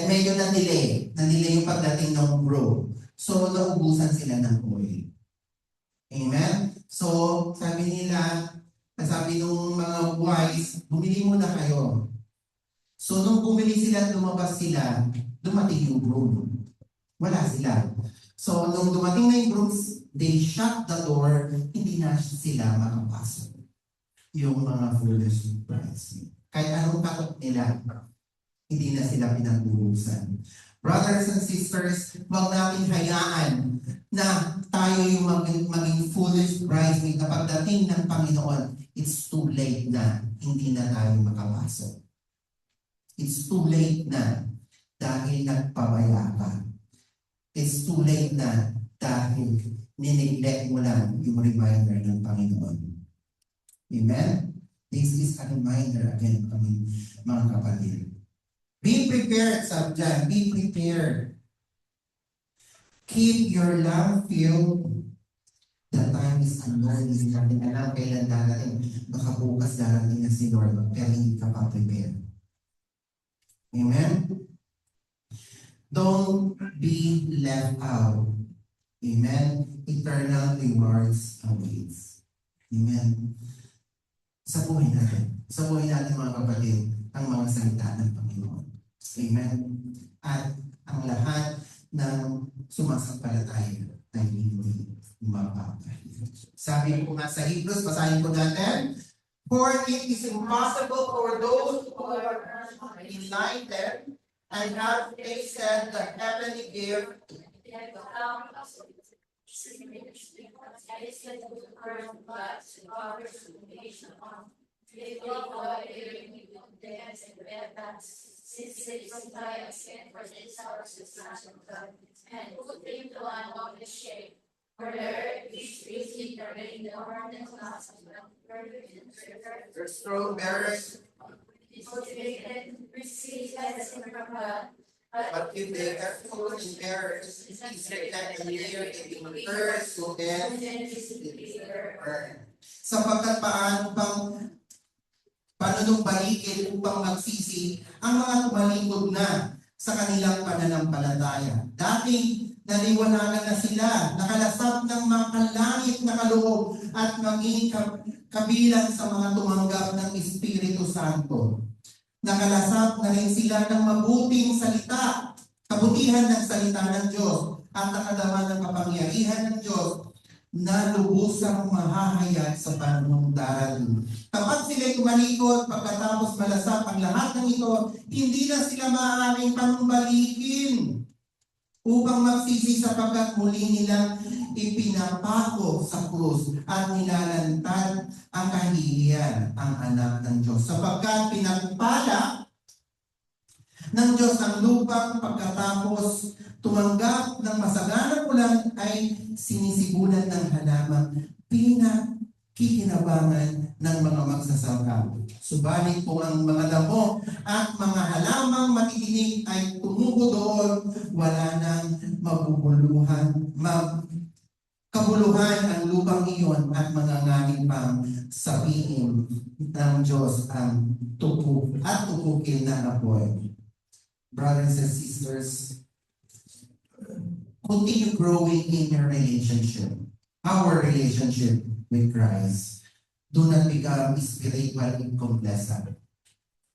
medyo na-delay yung pagdating ng groom. So, naubusan sila ng oil. Amen? So, sabi nung mga wise, bumili muna kayo. So, nung bumili sila, lumabas sila, dumating yung groom. Wala sila. So, nung dumating na yung grooms, they shut the door, hindi na sila makapasok. Yung mga foolish brides. Kahit anong takot nila, hindi na sila pinag-uusan. Brothers and sisters, huwag natin hayaan na tayo yung maging foolish bridesmaid na pagdating ng Panginoon, it's too late na, hindi na tayo makapasok. It's too late na dahil nagpabaya ka. It's too late na dahil nineglect mo lang yung reminder ng Panginoon. Amen? This is a reminder again, mga kapatid. Be prepared, sabi dyan. Be prepared. Keep your lamp filled. The time is unknown. Hindi natin alam kailan darating. Baka bukas darating na si Lord, pero hindi ka pa prepared. Amen? Don't be left out. Amen? Eternal rewards awaits. Amen? Sa buhay natin mga kapatid, ang mga salita ng Panginoon. Amen? At ang lahat ng sumasampalataya ay hindi mapapahirap. Sabi ko nga sa Hebrews, basahin ko natin, for it is impossible for those who are enlightened and have tasted the heavenly gift their strong bearers, but if they are full in errors, it is written and near giving earth to death burn. Sapagkat paano balikin upang magsisi ang mga tumalikod na sa kanilang pananampalataya. Dating naliwanagan na sila, nakalasap ng mga kalangit na kaloob at maging kabilang sa mga tumanggap ng Espiritu Santo. Nakalasap na rin sila ng mabuting salita, kabutihan ng salita ng Diyos at nakadama ng kapangyarihan ng Diyos na lubusang mahahayag sa panahong darating. Kapag sila'y tumalikod, pagkatapos malasap ang lahat ng ito, hindi na sila maaaring panumbalikin upang magsisi sapagkat muli nilang ipinapako sa krus at nilalantad ang kahihiyan ang anak ng Diyos. Sapagkat pinagpala ng Diyos ang lupang pagkatapos tumanggap ng masaganang ulan ay sinisibulan ng halamang pinakikinabangan ng mga magsasaka. Subalit kung ang mga damo at mga halamang matitinig ay tumubo doon, wala nang kabuluhan ang lupang iyon at manganganin pang sabihin ng Diyos ang tukukin na apoy. Brothers and sisters, continue growing in your relationship, our relationship with Christ. Do not become spiritually complacent.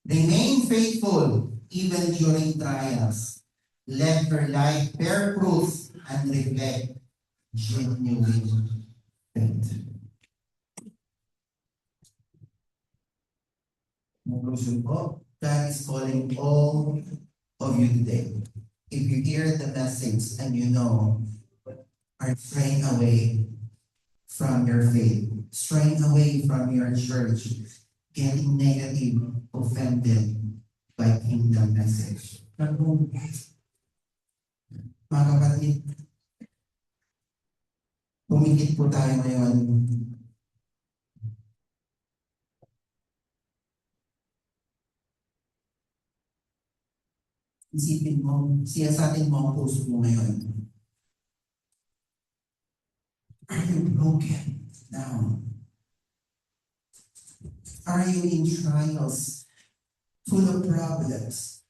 Remain faithful even during trials. Let your life bear fruit and reflect genuine faith. Conclusion po, God is calling all of you today. If you hear the message and you know are straying away from your faith, straying away from your church, getting negative, offended by kingdom message. Mga kapatid, pumikit po tayo ngayon. Isipin mo, siyasatin mo ang puso mo ngayon. Are you broken now? Are you in trials, full of problems?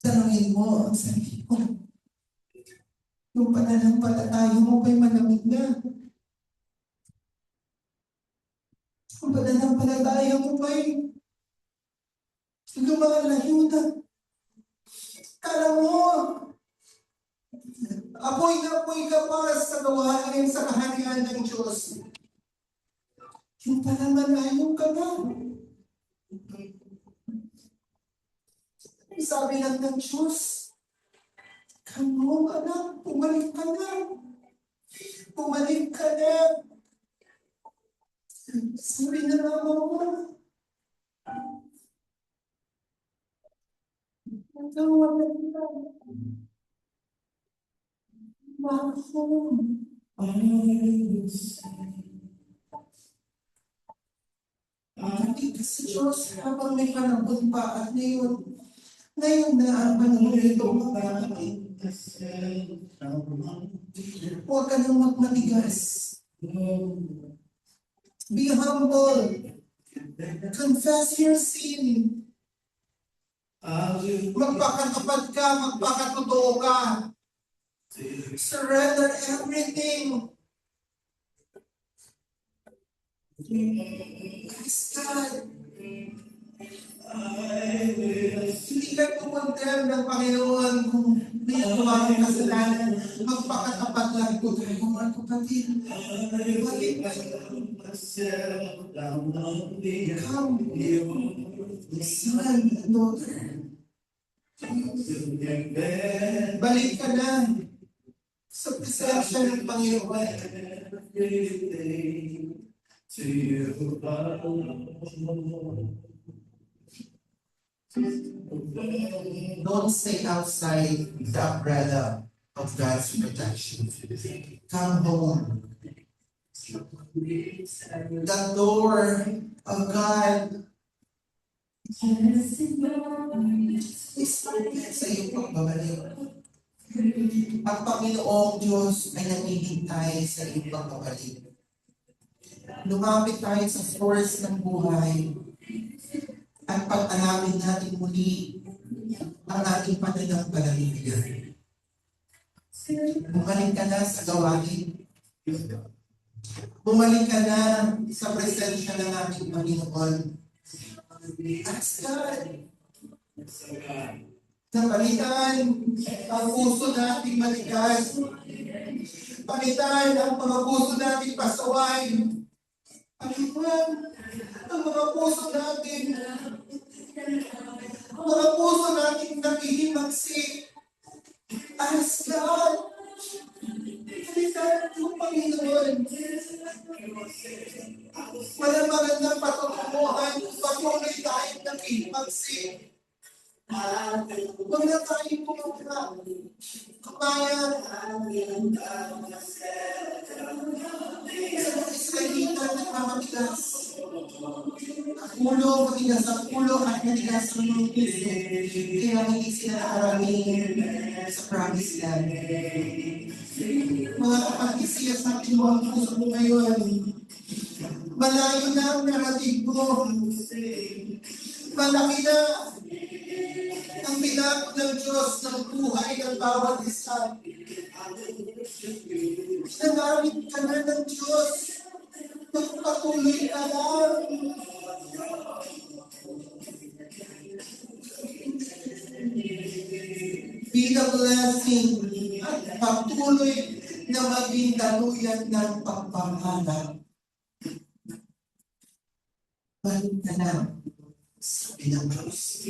Tanungin mo ang sarili mo. Yung pananampalataya mo ba'y malamig na? Yung pananampalataya mo ba'y lumalayo na? Kala mo, apoy na apoy ka pa sa gawain sa kaharian ng Diyos. Yung pala malayo ka na. Sabi lang ng Diyos, kamo anak, pumalik ka na. Pumalik ka na. Sabi na naman mo. Natawanan na. Mahal. Hindi sa Diyos habang may panahon pa at ngayon na ang panahon ito, huwag ka nang magmatigas. Be humble. Confess your sin. Magpakatapat ka, magpakatotoo ka. Surrender everything. Ask God Hindi ka kumondem ng Panginoon kung may nagawa kang kasalanan. Magpakatapat lang ko tayo, mga kapatid. Bakit ba? Come, son, daughter. Balik ka na sa presensya ng Panginoon. Don't stay outside the umbrella of God's protection. Come home. The door of God is open sa iyong pagbabalik. Ang Panginoong Diyos ay naghihintay sa iyong pagbabalik. Lumapit tayo sa source ng buhay at pag-alamin natin muli ang ating pananampalataya. Bumalik ka na sa gawain. Bumalik ka na sa presensya ng ating Panginoon. Ask God. Napalitan ang puso nating matigas. Palitan ang mga puso nating pasaway. Palitan ang mga puso natin. Mga puso nating nakihimagsik. Ask God. Palitan ang Panginoon. Walang magandang patutunguhan. Patuloy tayong nakihimagsik. Huwag na tayong pumunta. Kapaya sa mga Israelita nagmamatigas. Ang ulo, matigas ang ulo at matigas ang lupis. Kaya hindi sila nakarating sa promised land. Mga kapatid siya sa kinuha ang puso mo ngayon. Malayo na ang narating mo. Malaki na ang pinako ng Diyos ng buhay ng bawat isa. Pinagamit ka na ng Diyos. Magpatuloy ka lang. Be the blessing at patuloy na maging daluyan ng pagpapala. Balik ka na sa Pilipinas.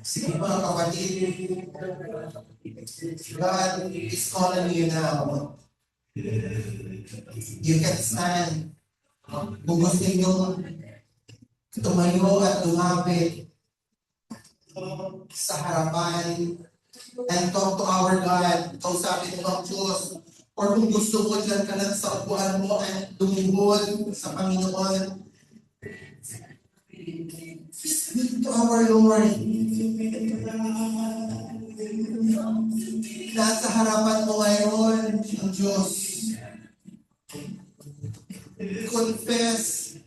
Sige mga kapatid, God is calling you now. You can stand. Kung gusto nyo tumayo at lumapit sa harapan and talk to our God. Kausapin mo ang Diyos. Or kung gusto mo dyan ka lang sa upuan mo at dumihod sa Panginoon. Speak to our Lord. Nasa harapan mo ngayon ang Diyos. Confess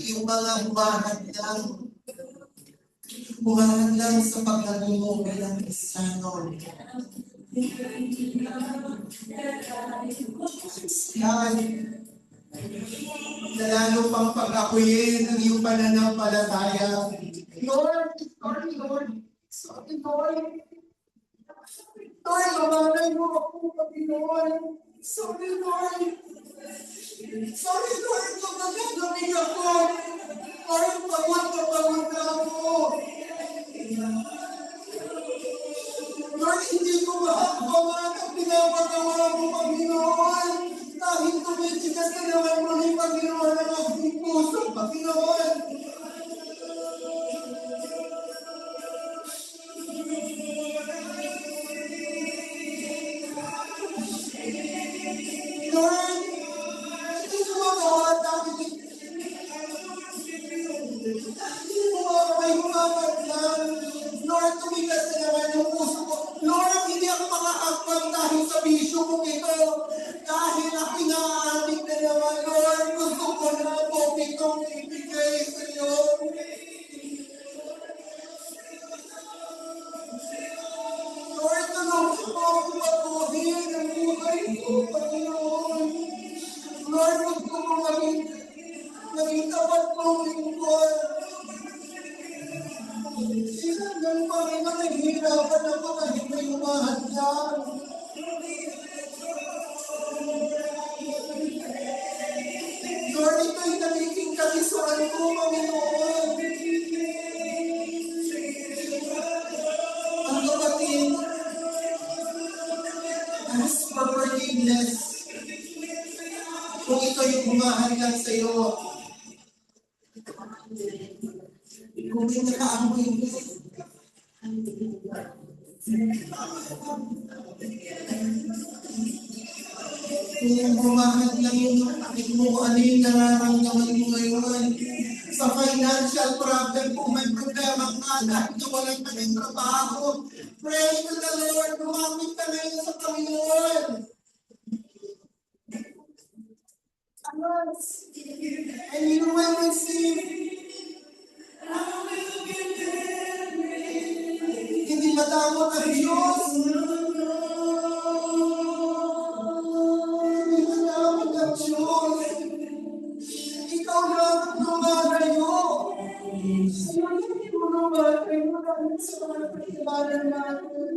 yung mga humahad lang sa paglago mo bilang Kristiyano. God, na lalo pang pag-akuyin ang iyong pananampalataya. Lord, sorry, Lord. Lord, lamanay mo ako, Panginoon. Sorry, Lord. Sorry, Lord, kung nagagawin ako. Lord, pagod na ako. Lord, hindi ko makagawa ang pinapagawa mo, Panginoon. Kahit tumitigas na naman mo ni Panginoon ang aking puso, Panginoon. Lord, hindi ko magawa dahil hindi mo may humamad lang. Lord, tumigas na naman yung puso ko. Lord, hindi ako makakakpag dahil sa bisyo kong ito. Dahil ako naaamig na naman, Lord, gusto ko na po itong ibigay sa iyo. Lord, tulungan mo ako patuhin ang buhay ko, Panginoon. Lord, gusto ko maging tapat mo Sinagdan pa rin ang nahihirapan ako kahit may umahadlang. Lord, ito'y nagiging kabisuan ko, Panginoon. Ang kapatid, ask for forgiveness. Kung ito'y umahadlang sa'yo, kung may nakaamoy mo, kung bumahag lang yung kapatid mo, ano yung nararamdaman mo ngayon? Sa financial problem, kung may problema ka, dahil walang ka ng trabaho, pray to the Lord, lumapit ka ngayon sa Panginoon. And you will receive. Hindi matamot ang Diyos. Diyos, ikaw lang ang lumalayo. Hindi mo lumalayo dahil sa mga pagkakalan natin.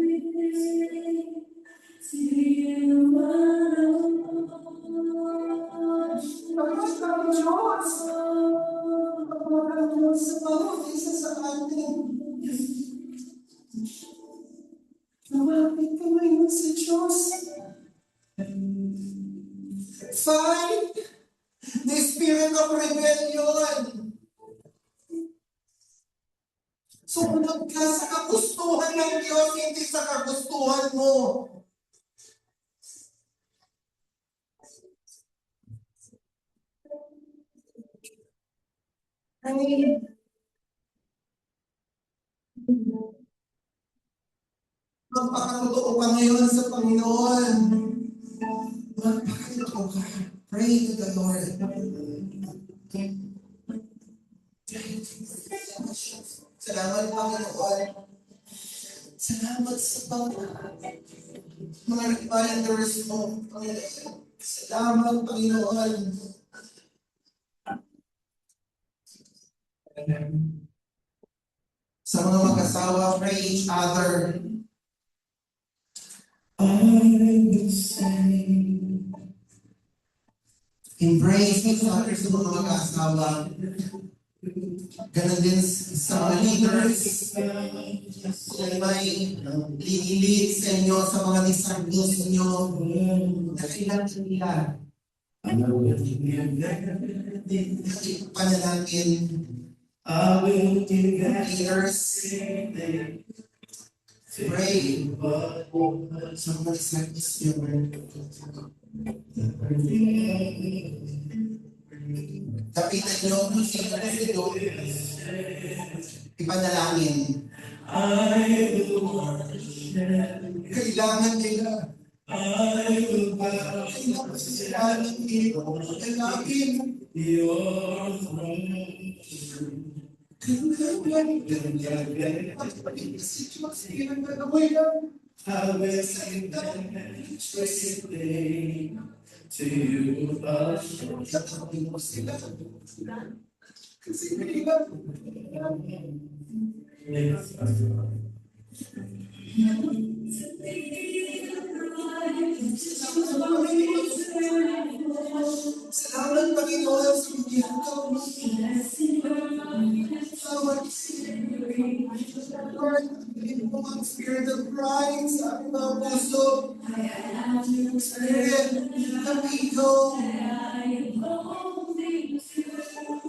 Pagkat ang Diyos, pagkat ang Diyos sa bawat isa sa atin. Lumapit ka ngayon sa Diyos. Fight the spirit of rebellion. Sumunod ka sa kagustuhan ng Diyos, hindi sa kagustuhan mo. Magpakatotoo ka ngayon sa Panginoon. Magpakatotoo ka. Pray to the Lord. Salamat, Panginoon. Salamat sa mga reminders mo, Panginoon. Salamat, Panginoon. Sa mga mag-asawa, pray each other. Embrace each other sa mga mag-asawa. Ganon din sa mga leaders. Kung may lead sa inyo sa mga disciples ninyo, na kailangan nila. Panalangin. Leaders. Pray. Sa mga disciples ninyo. Kapitan nyo kung sino na ito, ipanalangin. Kailangan nila. Kailangan sila ng ito. Kailangan. To you, salamat, Panginoon, sa bigyan ko. Lord, bigyan mo ang spirit of pride sa aking mga puso. Spirit of ego.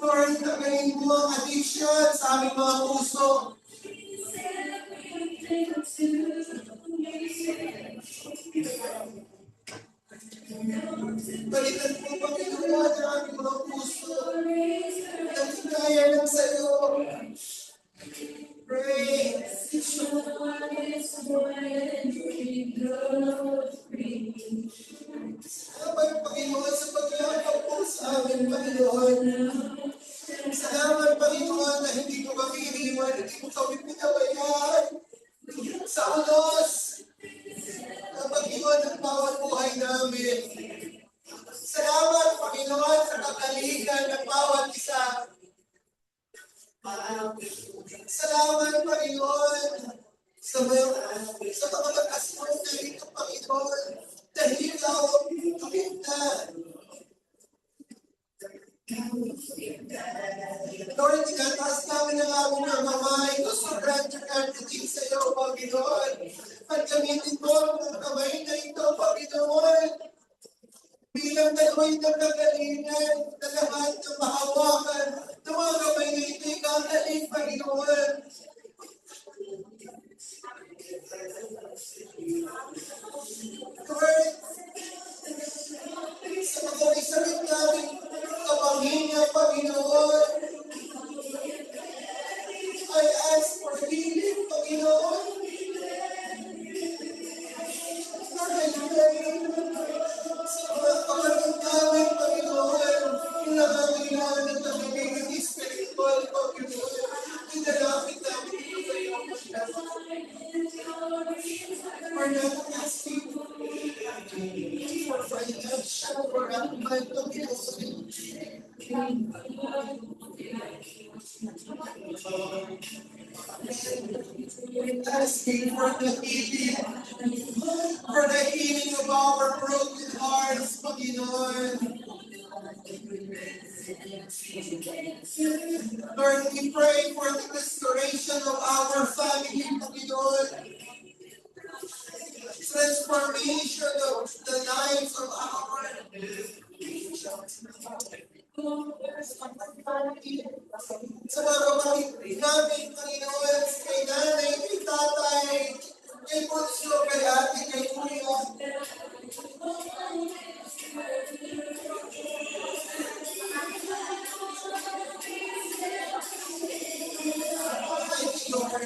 Lord, tagayin mo ang addiction sa aming mga puso. Balikan mo, Panginoon, ang aming mga puso. Nagkikaya lang sa'yo. Pray. Salamat, Panginoon, sa paglakaw po sa amin, Panginoon. Salamat, Panginoon, na hindi ko kami iniwan, hindi mo kami pinabayaan. Sa ulos, na Panginoon ang bawat buhay namin. Salamat, Panginoon, sa kataligan ng bawat isa. Salamat, Panginoon. Panginoon, sa mga mag-aswang na ito, Panginoon, dahilaw ang pakinta. Lord, ikataas namin ang aming mga kamay. Gusto grant your everything sa iyo, Panginoon. At gamitin mo ang mga kamay na ito, Panginoon. Bilang daloy ng kagalingan na lahat ng mahawakan ng mga kamay na ito, ikagaling, Panginoon. Lord, sa mga isakit namin kapamilya, Panginoon, I ask for healing, Panginoon. Lord, I pray sa mga kapatid namin, Panginoon, yung nangangailangan ng pagiging spiritual, Panginoon. Inalapit namin ito sa iyo, we're not asking for financial or otherwise, Panginoon. Asking for the healing of our broken hearts, Panginoon. Lord, we pray for the restoration of our family, Panginoon. Transformation of the lives of our sa mga kapatid namin, Panginoon, kay nanay, kay tatay, kay bunso, kay ate, kay kuya. Thank you, Lord.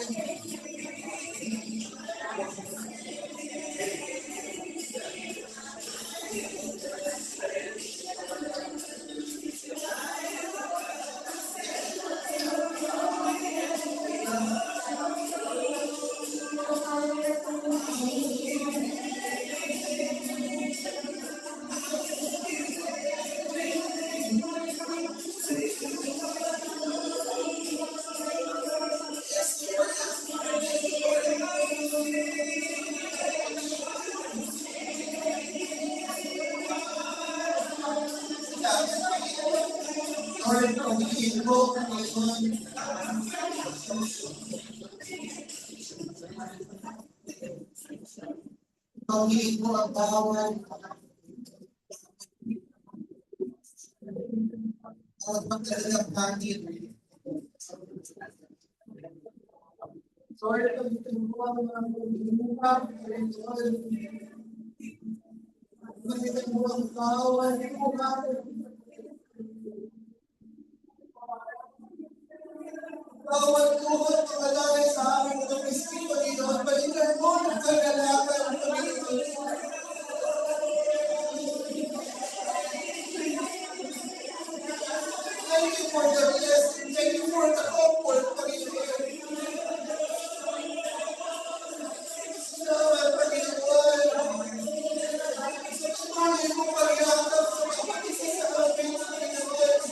Lord, pagiging mo, Panginoon. Pagiging mo ang bawal. Ang pagkalalang pangit. Lord, pagiging mo ang mga pagiging pagiging mo ang bawal. Bawal tuhod tumalay sa aming mga Kristi, Panginoon. Balikan mo ng kagalakan, Panginoon. Thank you for the blessing. Thank you for the comfort, Panginoon. Salamat, Panginoon. Sa tuloy mo pagyakap sa mga pag-isa sa amin, Panginoon.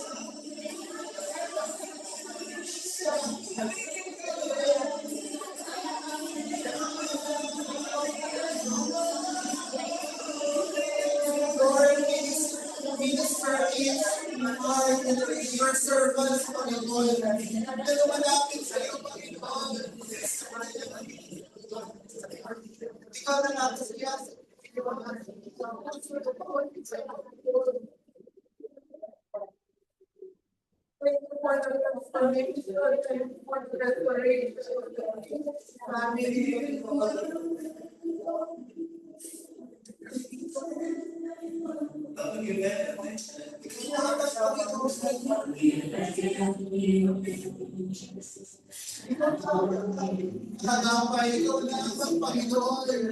Lord, minister in heart and your servants, Panginoon. Na lumalapit sa iyo, Panginoon. Ikaw na natin siya. Thank you for the transformation. Thank you for the restoration of the family. Nagapay ikaw na ang Panginoon.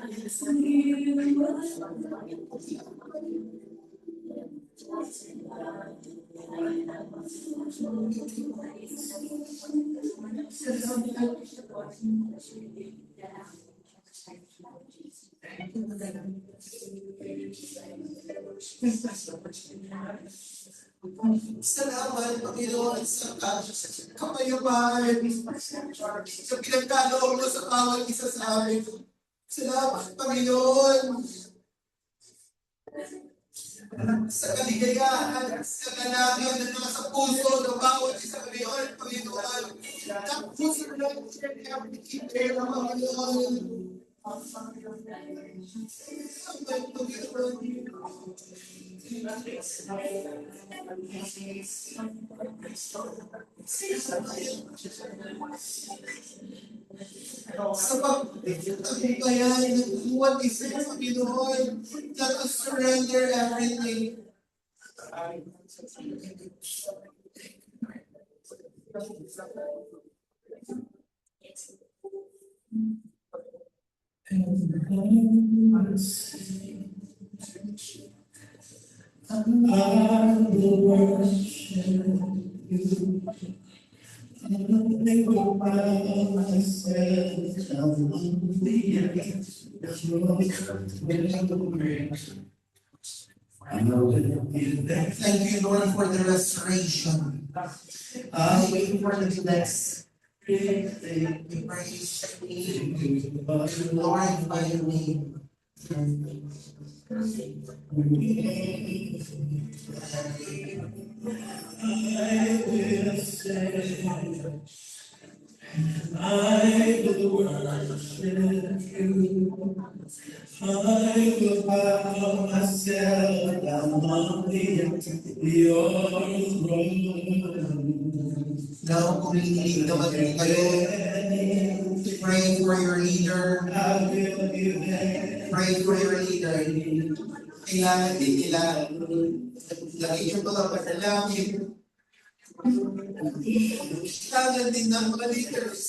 Salamat, Panginoon, sa kapayapaan, sa pinagkaloob mo sa bawat isa sa amin. Salamat, Panginoon, sa kaligayahan, sa kalagan na nasa puso ng bawat isa ngayon, Panginoon. Tapos na everything there na Panginoon. Salamat, Panginoon. Sa pagtagumpayan ng bawat isa sa Panginoon, let us surrender everything. I will worship you. I will bow myself down the earth. Thank you, Lord, for the restoration. I wait for the next. We praise you. Glorify your name. I will say, I will worship you. I will bow myself down your throne. Now, kung hinihilig naman kayo, pray for your leader. Pray for your leader. Kailangan din nila lagi yung mga panalangin. Kailangan din ng mga leaders,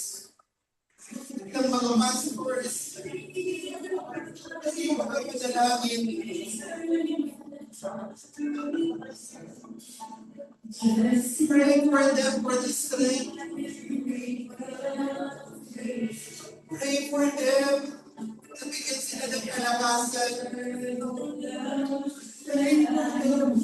ng mga pastors, yung mga panalangin. Pray for them for the strength. Pray for them. Nabigyan sila ng kalakasan. Pray for them.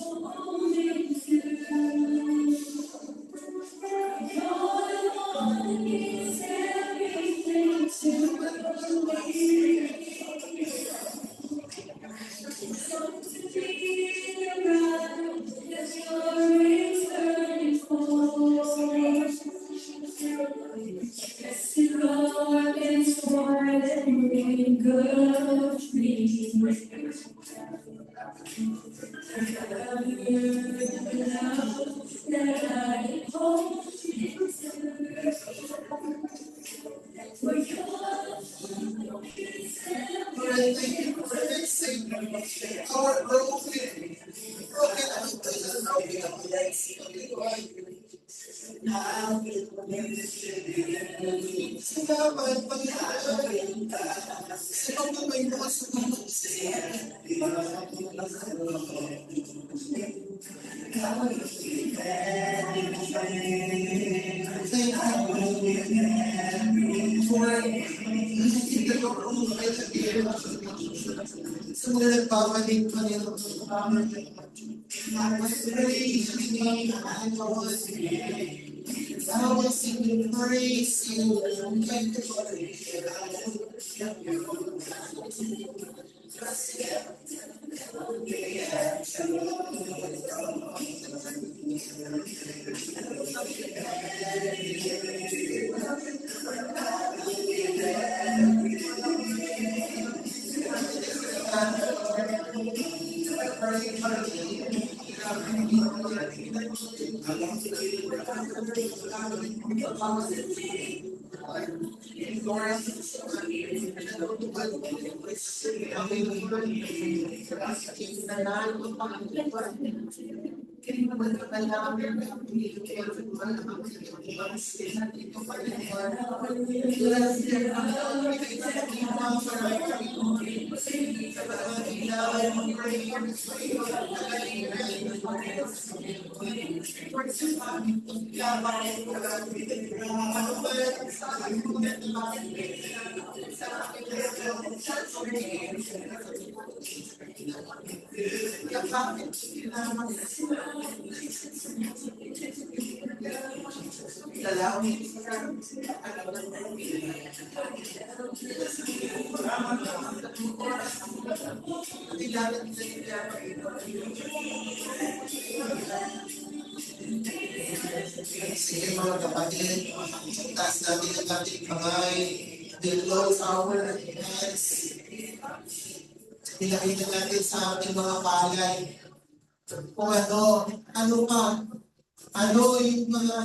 I will sing and praise you. Sige mga kapatid, taas natin ang ating kamay. We close our hands. Pinakita natin sa ating mga palay. Kung ano ano yung mga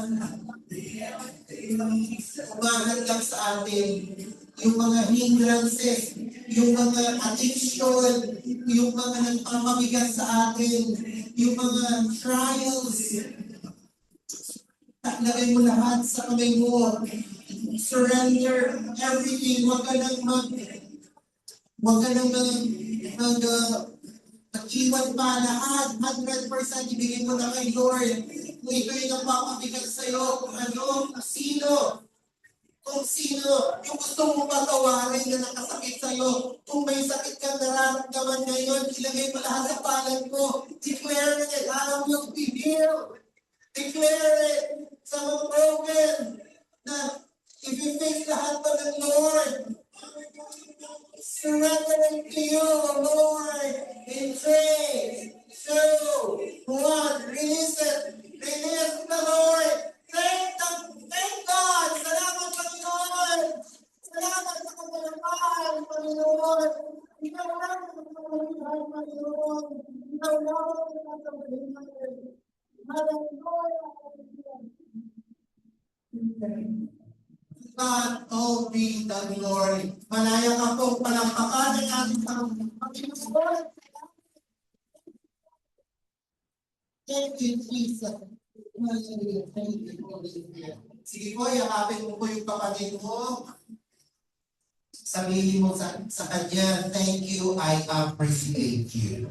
umahanggang sa atin, yung mga hindrances, yung mga addiction, yung mga nagpapamigat sa atin, yung mga trials. Lagay mo lahat sa kamay mo. Surrender everything. Huwag ka nang mag-iwan pa lahat. 100% ibigay mo na kay Lord. Kung ito yung nagpapabigat sa'yo, kung sino yung gusto mo patawarin na nakasakit sa'yo, kung may sakit kang nararamdaman ngayon, ilagay mo lahat sa palad mo. Declare it, I will be healed. Declare it sa mga broken na if you face lahat pa ng Lord, surrender it to you, Lord, in 3, 2, 1, release it. Release the Lord. Thank God. Salamat, Panginoon. Salamat sa kapalaran, Panginoon. Ikaw lang ang kapalaran, Panginoon. Ikaw lang ang kapalaran. God, all be the glory. Malaya ka po, palampakan ang ating Panginoon. Thank you, Jesus. Hallelujah. Thank you, Holy Spirit. Sige po, yakapin mo po yung kapatid mo. Sabihin mo sa kanya, thank you, I appreciate you.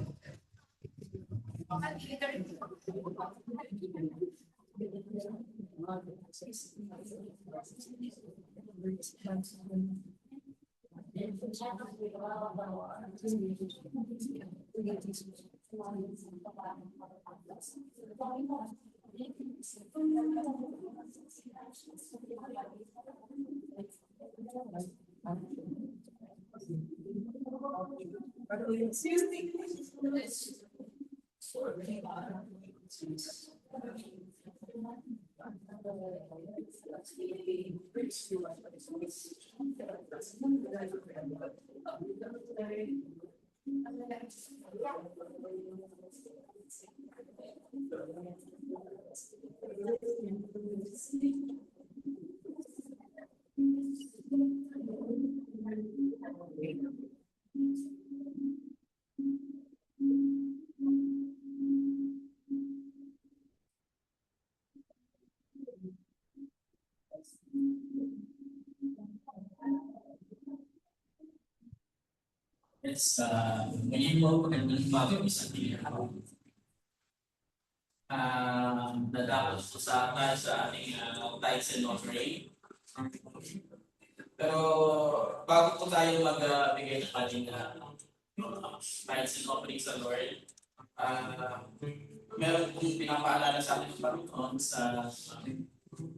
Yes, ngayon mo magandang umaga sa ating natapos po sa ating tithes and offering. Pero bago po tayo magbigay ng ating tithes and offering sa Lord, meron pong pinapaalala sa ating Panginoon sa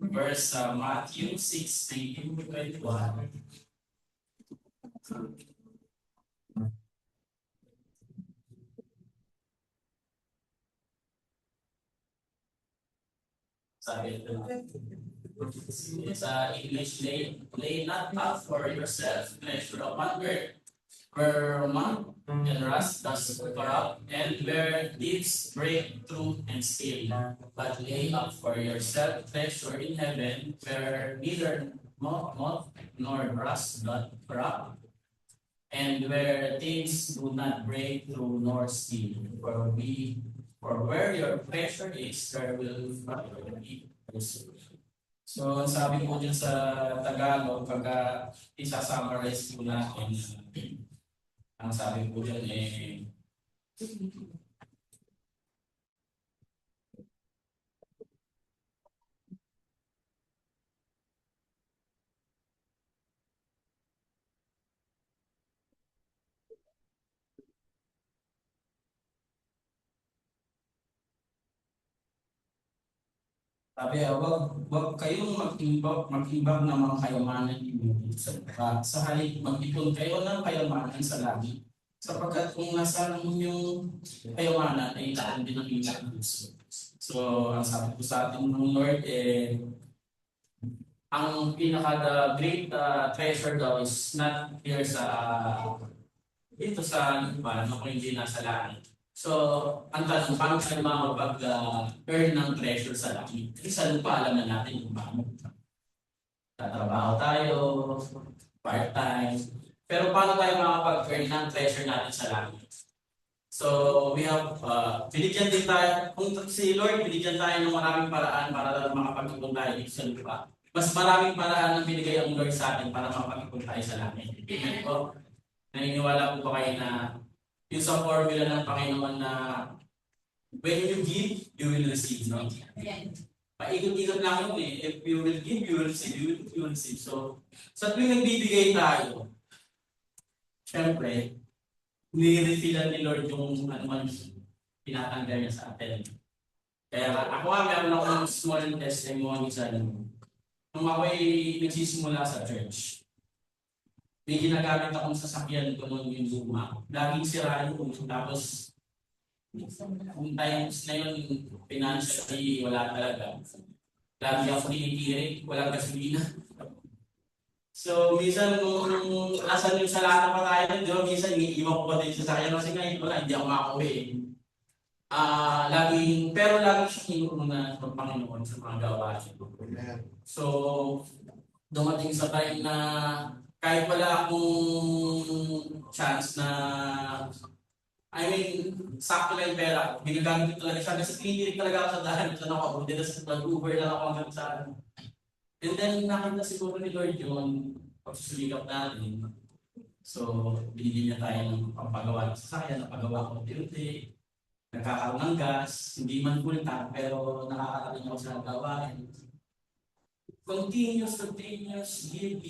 verse Matthew 6:19-21. Sabi ito, sa English, lay not up for yourself treasure upon earth, where moth and rust does corrupt, and where thieves break through and steal. But lay up for yourself treasure in heaven, where neither moth nor rust doth corrupt, and where thieves do not break through nor steal. For where your treasure is, there will be also. So, ang sabi po dyan sa Tagalog, pagka isa-summarize po natin, ang sabi po dyan Sabi, wag kayong mag-imbak ng mga kayamanan ninyo sa lupa. Sa halip, mag-ipon kayo ng kayamanan sa langit. Sapagkat kung nasa yung kayamanan ay laan din ang inyong puso. So, ang sabi ko sa ating ng Lord, ang pinaka great treasure daw is not here sa dito sa lupa, no, kung hindi nasa langit. So, ang tanong, paano tayo makapag-earn ng treasure sa langit? Kasi sa lupa, alam na natin kung paano. Tatrabaho tayo, part-time. Pero paano tayo makapag-earn ng treasure natin sa langit? So, we have, binigyan din tayo, kung si Lord, binigyan tayo ng maraming paraan para makapag-ipon tayo dito sa lupa. Mas maraming paraan ang binigay ang Lord sa atin para makapag-ipon tayo sa langit. Amen po. Naniniwala po ba kayo na yung sa formula ng Panginoon na when you give, you will receive. No? Paikot-ikot lang yun eh. If you will give, you will receive. You will receive. So, sa tuwing nagbibigay tayo, syempre, nire-refillan ni Lord yung ano man pinatanggal niya sa atin. Kaya ako nga, meron akong small testimony sa nung ako'y nagsisimula sa church. May ginagamit akong sasakyan ko noon yung luma. Laging sira yung tapos kung times na yun, financially wala talaga. Lagi ako tinitirik, walang gasolina. So, minsan nung asan yung salata pa tayo, di ba, minsan iiwan ko pa din sa sasakyan kasi ngayon wala, hindi ako makauwi. Pero laging siya inuuna ng Panginoon sa mga gawain. So, dumating sa time na kahit wala akong chance na, sakto lang yung pera, binagamit ko talaga siya kasi pinipilig talaga ako sa dahil sa nakabuti, tapos nag-Uber lang ako hanggang sa ano. And then nakita siguro ni Lord yun, pagsusulikap natin. So, binigyan niya tayo ng pampagawa ng sasakyan, napagawa ko unti-unti, nagkakaroon ng gas, hindi man full tank, pero nakakarating ako sa gawain. Continuous, give.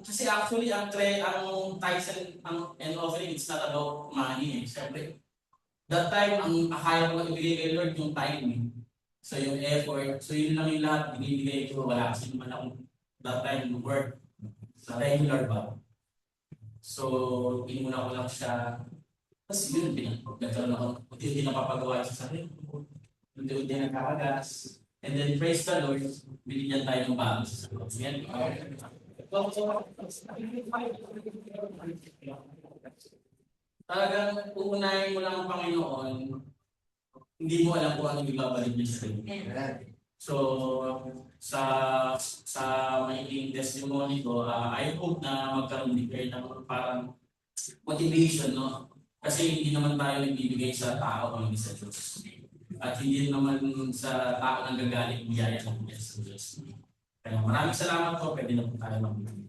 Kasi actually, ang tithes and offering, it's not about money eh. Siyempre, that time, ang akaya ko lang ibigay kay Lord yung time eh. So yung effort, so yun lang yung lahat, binibigay ko, wala kasi naman akong that time work sa regular ba. So, inuna ko lang siya. Tapos yun, nagkaroon ako, hindi napapagawa sa sarili ko. Hindi nagkakagas. And then, praise the Lord, binigyan tayo ng bago sa sarili. Yan. Talagang uunahin mo lang ang Panginoon, hindi mo alam kung ano ibabalik niya sa iyo. So, sa maiging testimony ko, I hope na magkaroon din kayo ng parang motivation, no? Kasi hindi naman tayo nagbibigay sa tao o hindi sa Diyos. At hindi naman sa tao nang gagaling biyaya ng Diyos. Kaya maraming salamat po, pwede na po tayo magbibigay.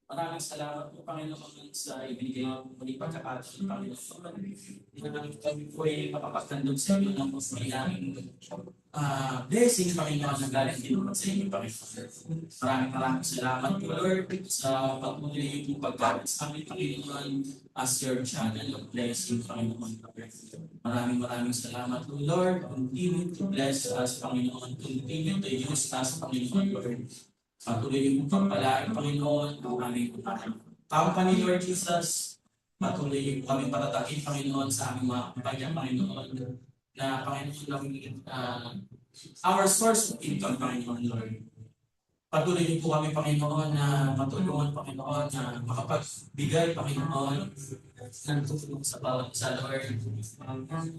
Maraming salamat po, Panginoon, sa ibigay mo muli pagkakataon, Panginoon. Kami po ay mapapagtandog sa inyo ng maraming blessing, Panginoon, na galing din sa inyo, Panginoon. Maraming salamat po, Lord, sa patuloy yung paggamit sa amin, Panginoon, as your channel of blessing, Panginoon. Maraming salamat po, Lord. Continue to bless us, Panginoon. Continue to use us, Panginoon, Lord. Patuloy niyo po pagpalain, Panginoon, ang aming company, Lord Jesus. Patuloy niyo po kami patatagin, Panginoon, sa aming mga kumpanya, Panginoon, na Panginoon, our source of income, Panginoon, Lord. Patuloy niyo po kami, Panginoon, na matulungan, Panginoon, na makapagbigay, Panginoon, ng tulong sa bawat isa, Lord.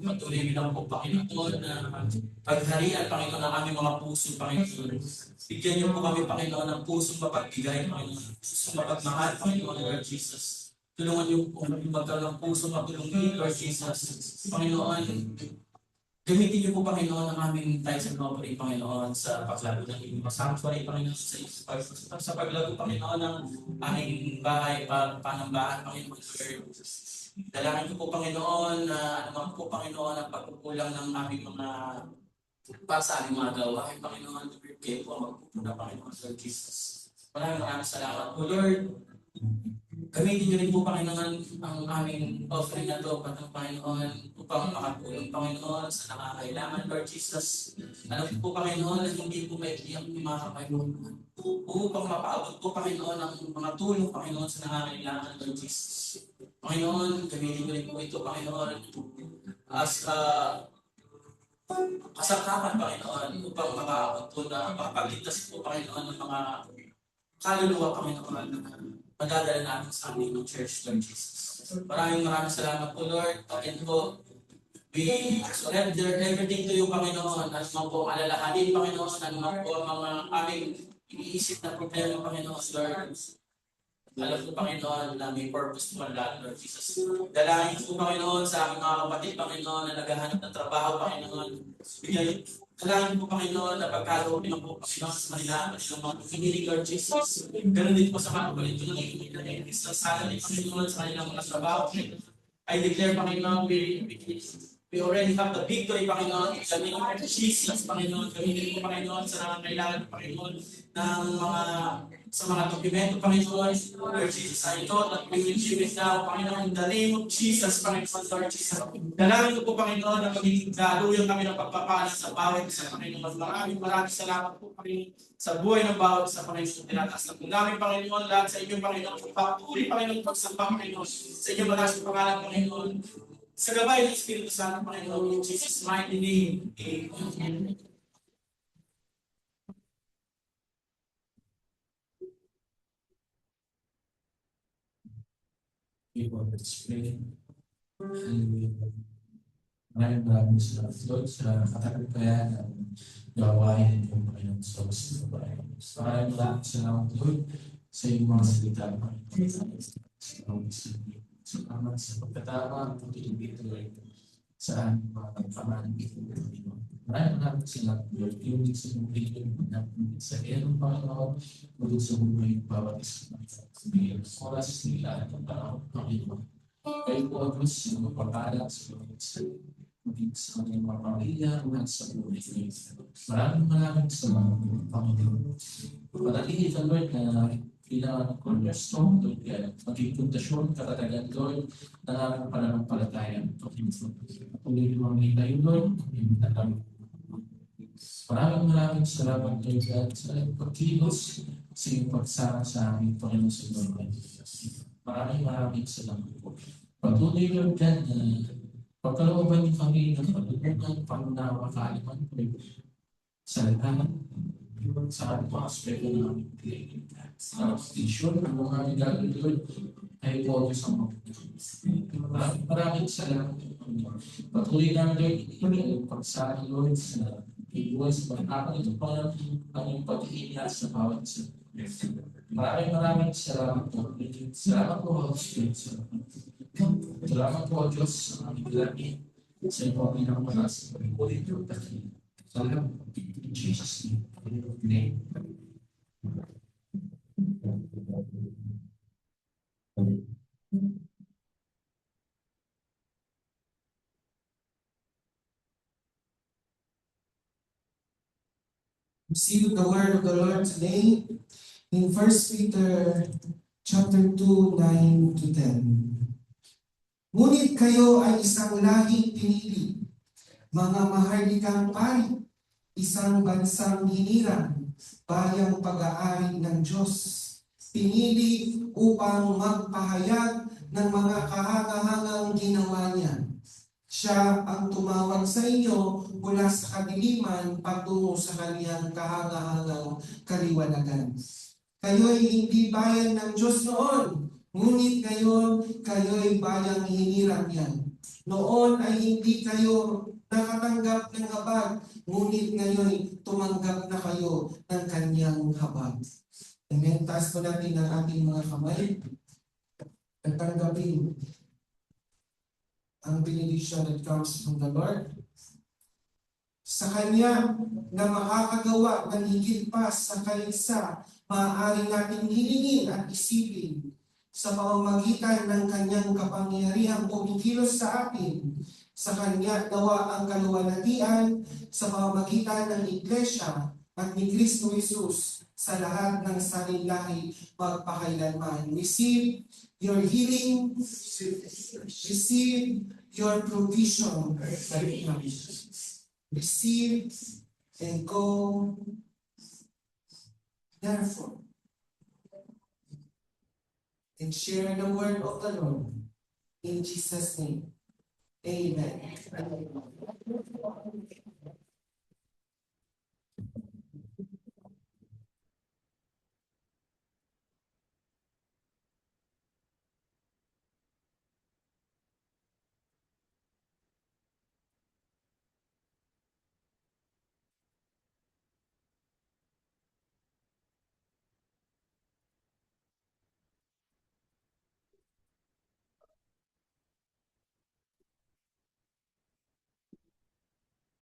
Patuloy niyo lang po, Panginoon, na pagharian, Panginoon, ang aming mga puso, Panginoon. Bigyan niyo po kami, Panginoon, ng pusong mapagbigay, Panginoon, pusong mapagmahal, Panginoon, Lord Jesus. Tulungan niyo po kami magkaroon ng pusong matulungin, Lord Jesus. Panginoon, gamitin niyo po, Panginoon, ang aming tithes and offering, Panginoon, sa paglago ng inyong sanctuary, Panginoon, sa paglago, Panginoon, ng aming bahay, panambahan, Panginoon, Lord. Dalangin ko po, Panginoon, na anumang po, Panginoon, ang pagkukulang ng aming mga para sa aming mga gawain, Panginoon, kayo po ang magpupuna, Panginoon, Lord Jesus. Maraming salamat po, Lord. Gamitin niyo rin po, Panginoon, ang aming offering na ito, Panginoon, upang makatulong, Panginoon, sa nakakailangan, Lord Jesus. Alam po, Panginoon, na hindi po maikli ang mga Panginoon. Upang mapaabot po, Panginoon, ang mga tulong, Panginoon, sa nakakailangan, Lord Jesus. Panginoon, gamitin niyo rin po ito, Panginoon, as kasangkapan, Panginoon, upang makaabot po na makapagligtas po, Panginoon, ng mga kaluluwa, Panginoon, na madadala natin sa aming church, Lord Jesus. Maraming salamat po, Lord. Again po, we surrender everything to you, Panginoon. Ano man po ang alalahanin, Panginoon. Ano man po ang mga aming iniisip na problema, Panginoon, Lord. Alam ko, Panginoon, na may purpose po ang lahat, Lord Jesus. Dalangin po, Panginoon, sa aming mga kapatid, Panginoon, na naghahanap ng trabaho, Panginoon. Dalangin po, Panginoon, na pagkaloob niyo po, Panginoon, sa kanila, ng mga piniling, Lord Jesus. Ganun din po sa mga kapatid ko na yung sa salary, Panginoon, sa kanilang mga trabaho. I declare, Panginoon, we already have the victory, Panginoon. In the name of Jesus, Panginoon. Gamitin po, Panginoon, sa nangangailangan, Panginoon, ng sa mga dokumento, Panginoon. Lord Jesus, I know that we will give it now, Panginoon, in the name of Jesus, Panginoon, Lord Jesus. Dalangin ko po, Panginoon, na magiging daluyan kami ng pagpapala sa bawat isa, Panginoon. Maraming salamat po, Panginoon, sa buhay ng bawat isa, Panginoon. Tinataas na po namin, Panginoon, lahat sa inyong, Panginoon. Papuri, Panginoon, pagsamba, Panginoon, sa inyong malas ng pangalan, Panginoon. Sa gabay ng Espiritu Santo, Panginoon, in Jesus' mighty name. Amen. Let's pray. Maraming salamat, Lord, sa katagpayan ng gawain ng Panginoon sa gusto ng Panginoon. Maraming salamat, Lord, sa iyong mga salita, Panginoon. Salamat sa pagkatama, pag-ibig, Lord, sa aming mga pamahalaan, Panginoon. Maraming salamat, Lord, yung sa mong bigyan sa iyong Panginoon, muli sa buhay ng bawat isa ng oras nila at ang panahon, Panginoon. Kayo po ang Diyos na magpapala sa mga isa, maging sa kanyang mga pamilya, at sa buhay niyo. Maraming salamat, Panginoon. Panatili ka, Lord, na kailangan ng cornerstone, Lord, kaya maging pundasyon, katatagan, Lord, ng aming pananampalataya. Patuloy mo ang tayo, Lord, maraming salamat, Lord, at sa pagkilos sa iyong pagsama sa aming Panginoon sa Lord. Maraming salamat po. Patuloy, Lord, yan na pagkalooban niyo kami ng paglunan, pangunawa, kaaliman po sa lahat sa mga aspekto ng aming pinagin. Sa station, ang mga aming gagawin, Lord, ay po Diyos ang maraming salamat. Patuloy namin, Lord, yung pagsama, Lord, sa ibuhay sa pag-aakal ito pa ang yung pag-iingat sa bawat isa. Maraming salamat po. Salamat po, Holy Spirit. Salamat po, Diyos, sa aming lagi sa iyong panginoong malas. Ulit yung takin. Salamat po. In Jesus' name. Receive the word of the Lord today in 1 Peter chapter 2, 9 to 10. Ngunit kayo ay isang lahing pinili, mga maharlikang pari, isang bansang hinirang, bayang pag-aari ng Diyos. Pinili upang magpahayag ng mga kahangahangang ginawa niya. Siya ang tumawag sa inyo mula sa kadiliman patungo sa kaniyang kahangahangang kaliwanagan. Kayo'y hindi bayan ng Diyos noon, ngunit ngayon kayo'y bayang hinirang niya. Noon ay hindi kayo nakatanggap ng habag, ngunit ngayon tumanggap na kayo ng kanyang habag. Amen. Taas po natin ang ating mga kamay at tanggapin ang benediction that comes from the Lord. Sa Kanya na makakagawa ng higit pa sa kaysa maaari natin hilingin at isipin sa pamamagitan ng Kanyang kapangyarihang kumikilos sa atin. Sa Kanya nawa ang kaluwalhatian sa pamamagitan ng Iglesia at ni Kristo Jesus sa lahat ng salilahi magpakailanman. Receive your healing, receive your provision. Receive and go therefore and share the word of the Lord in Jesus' name. Amen.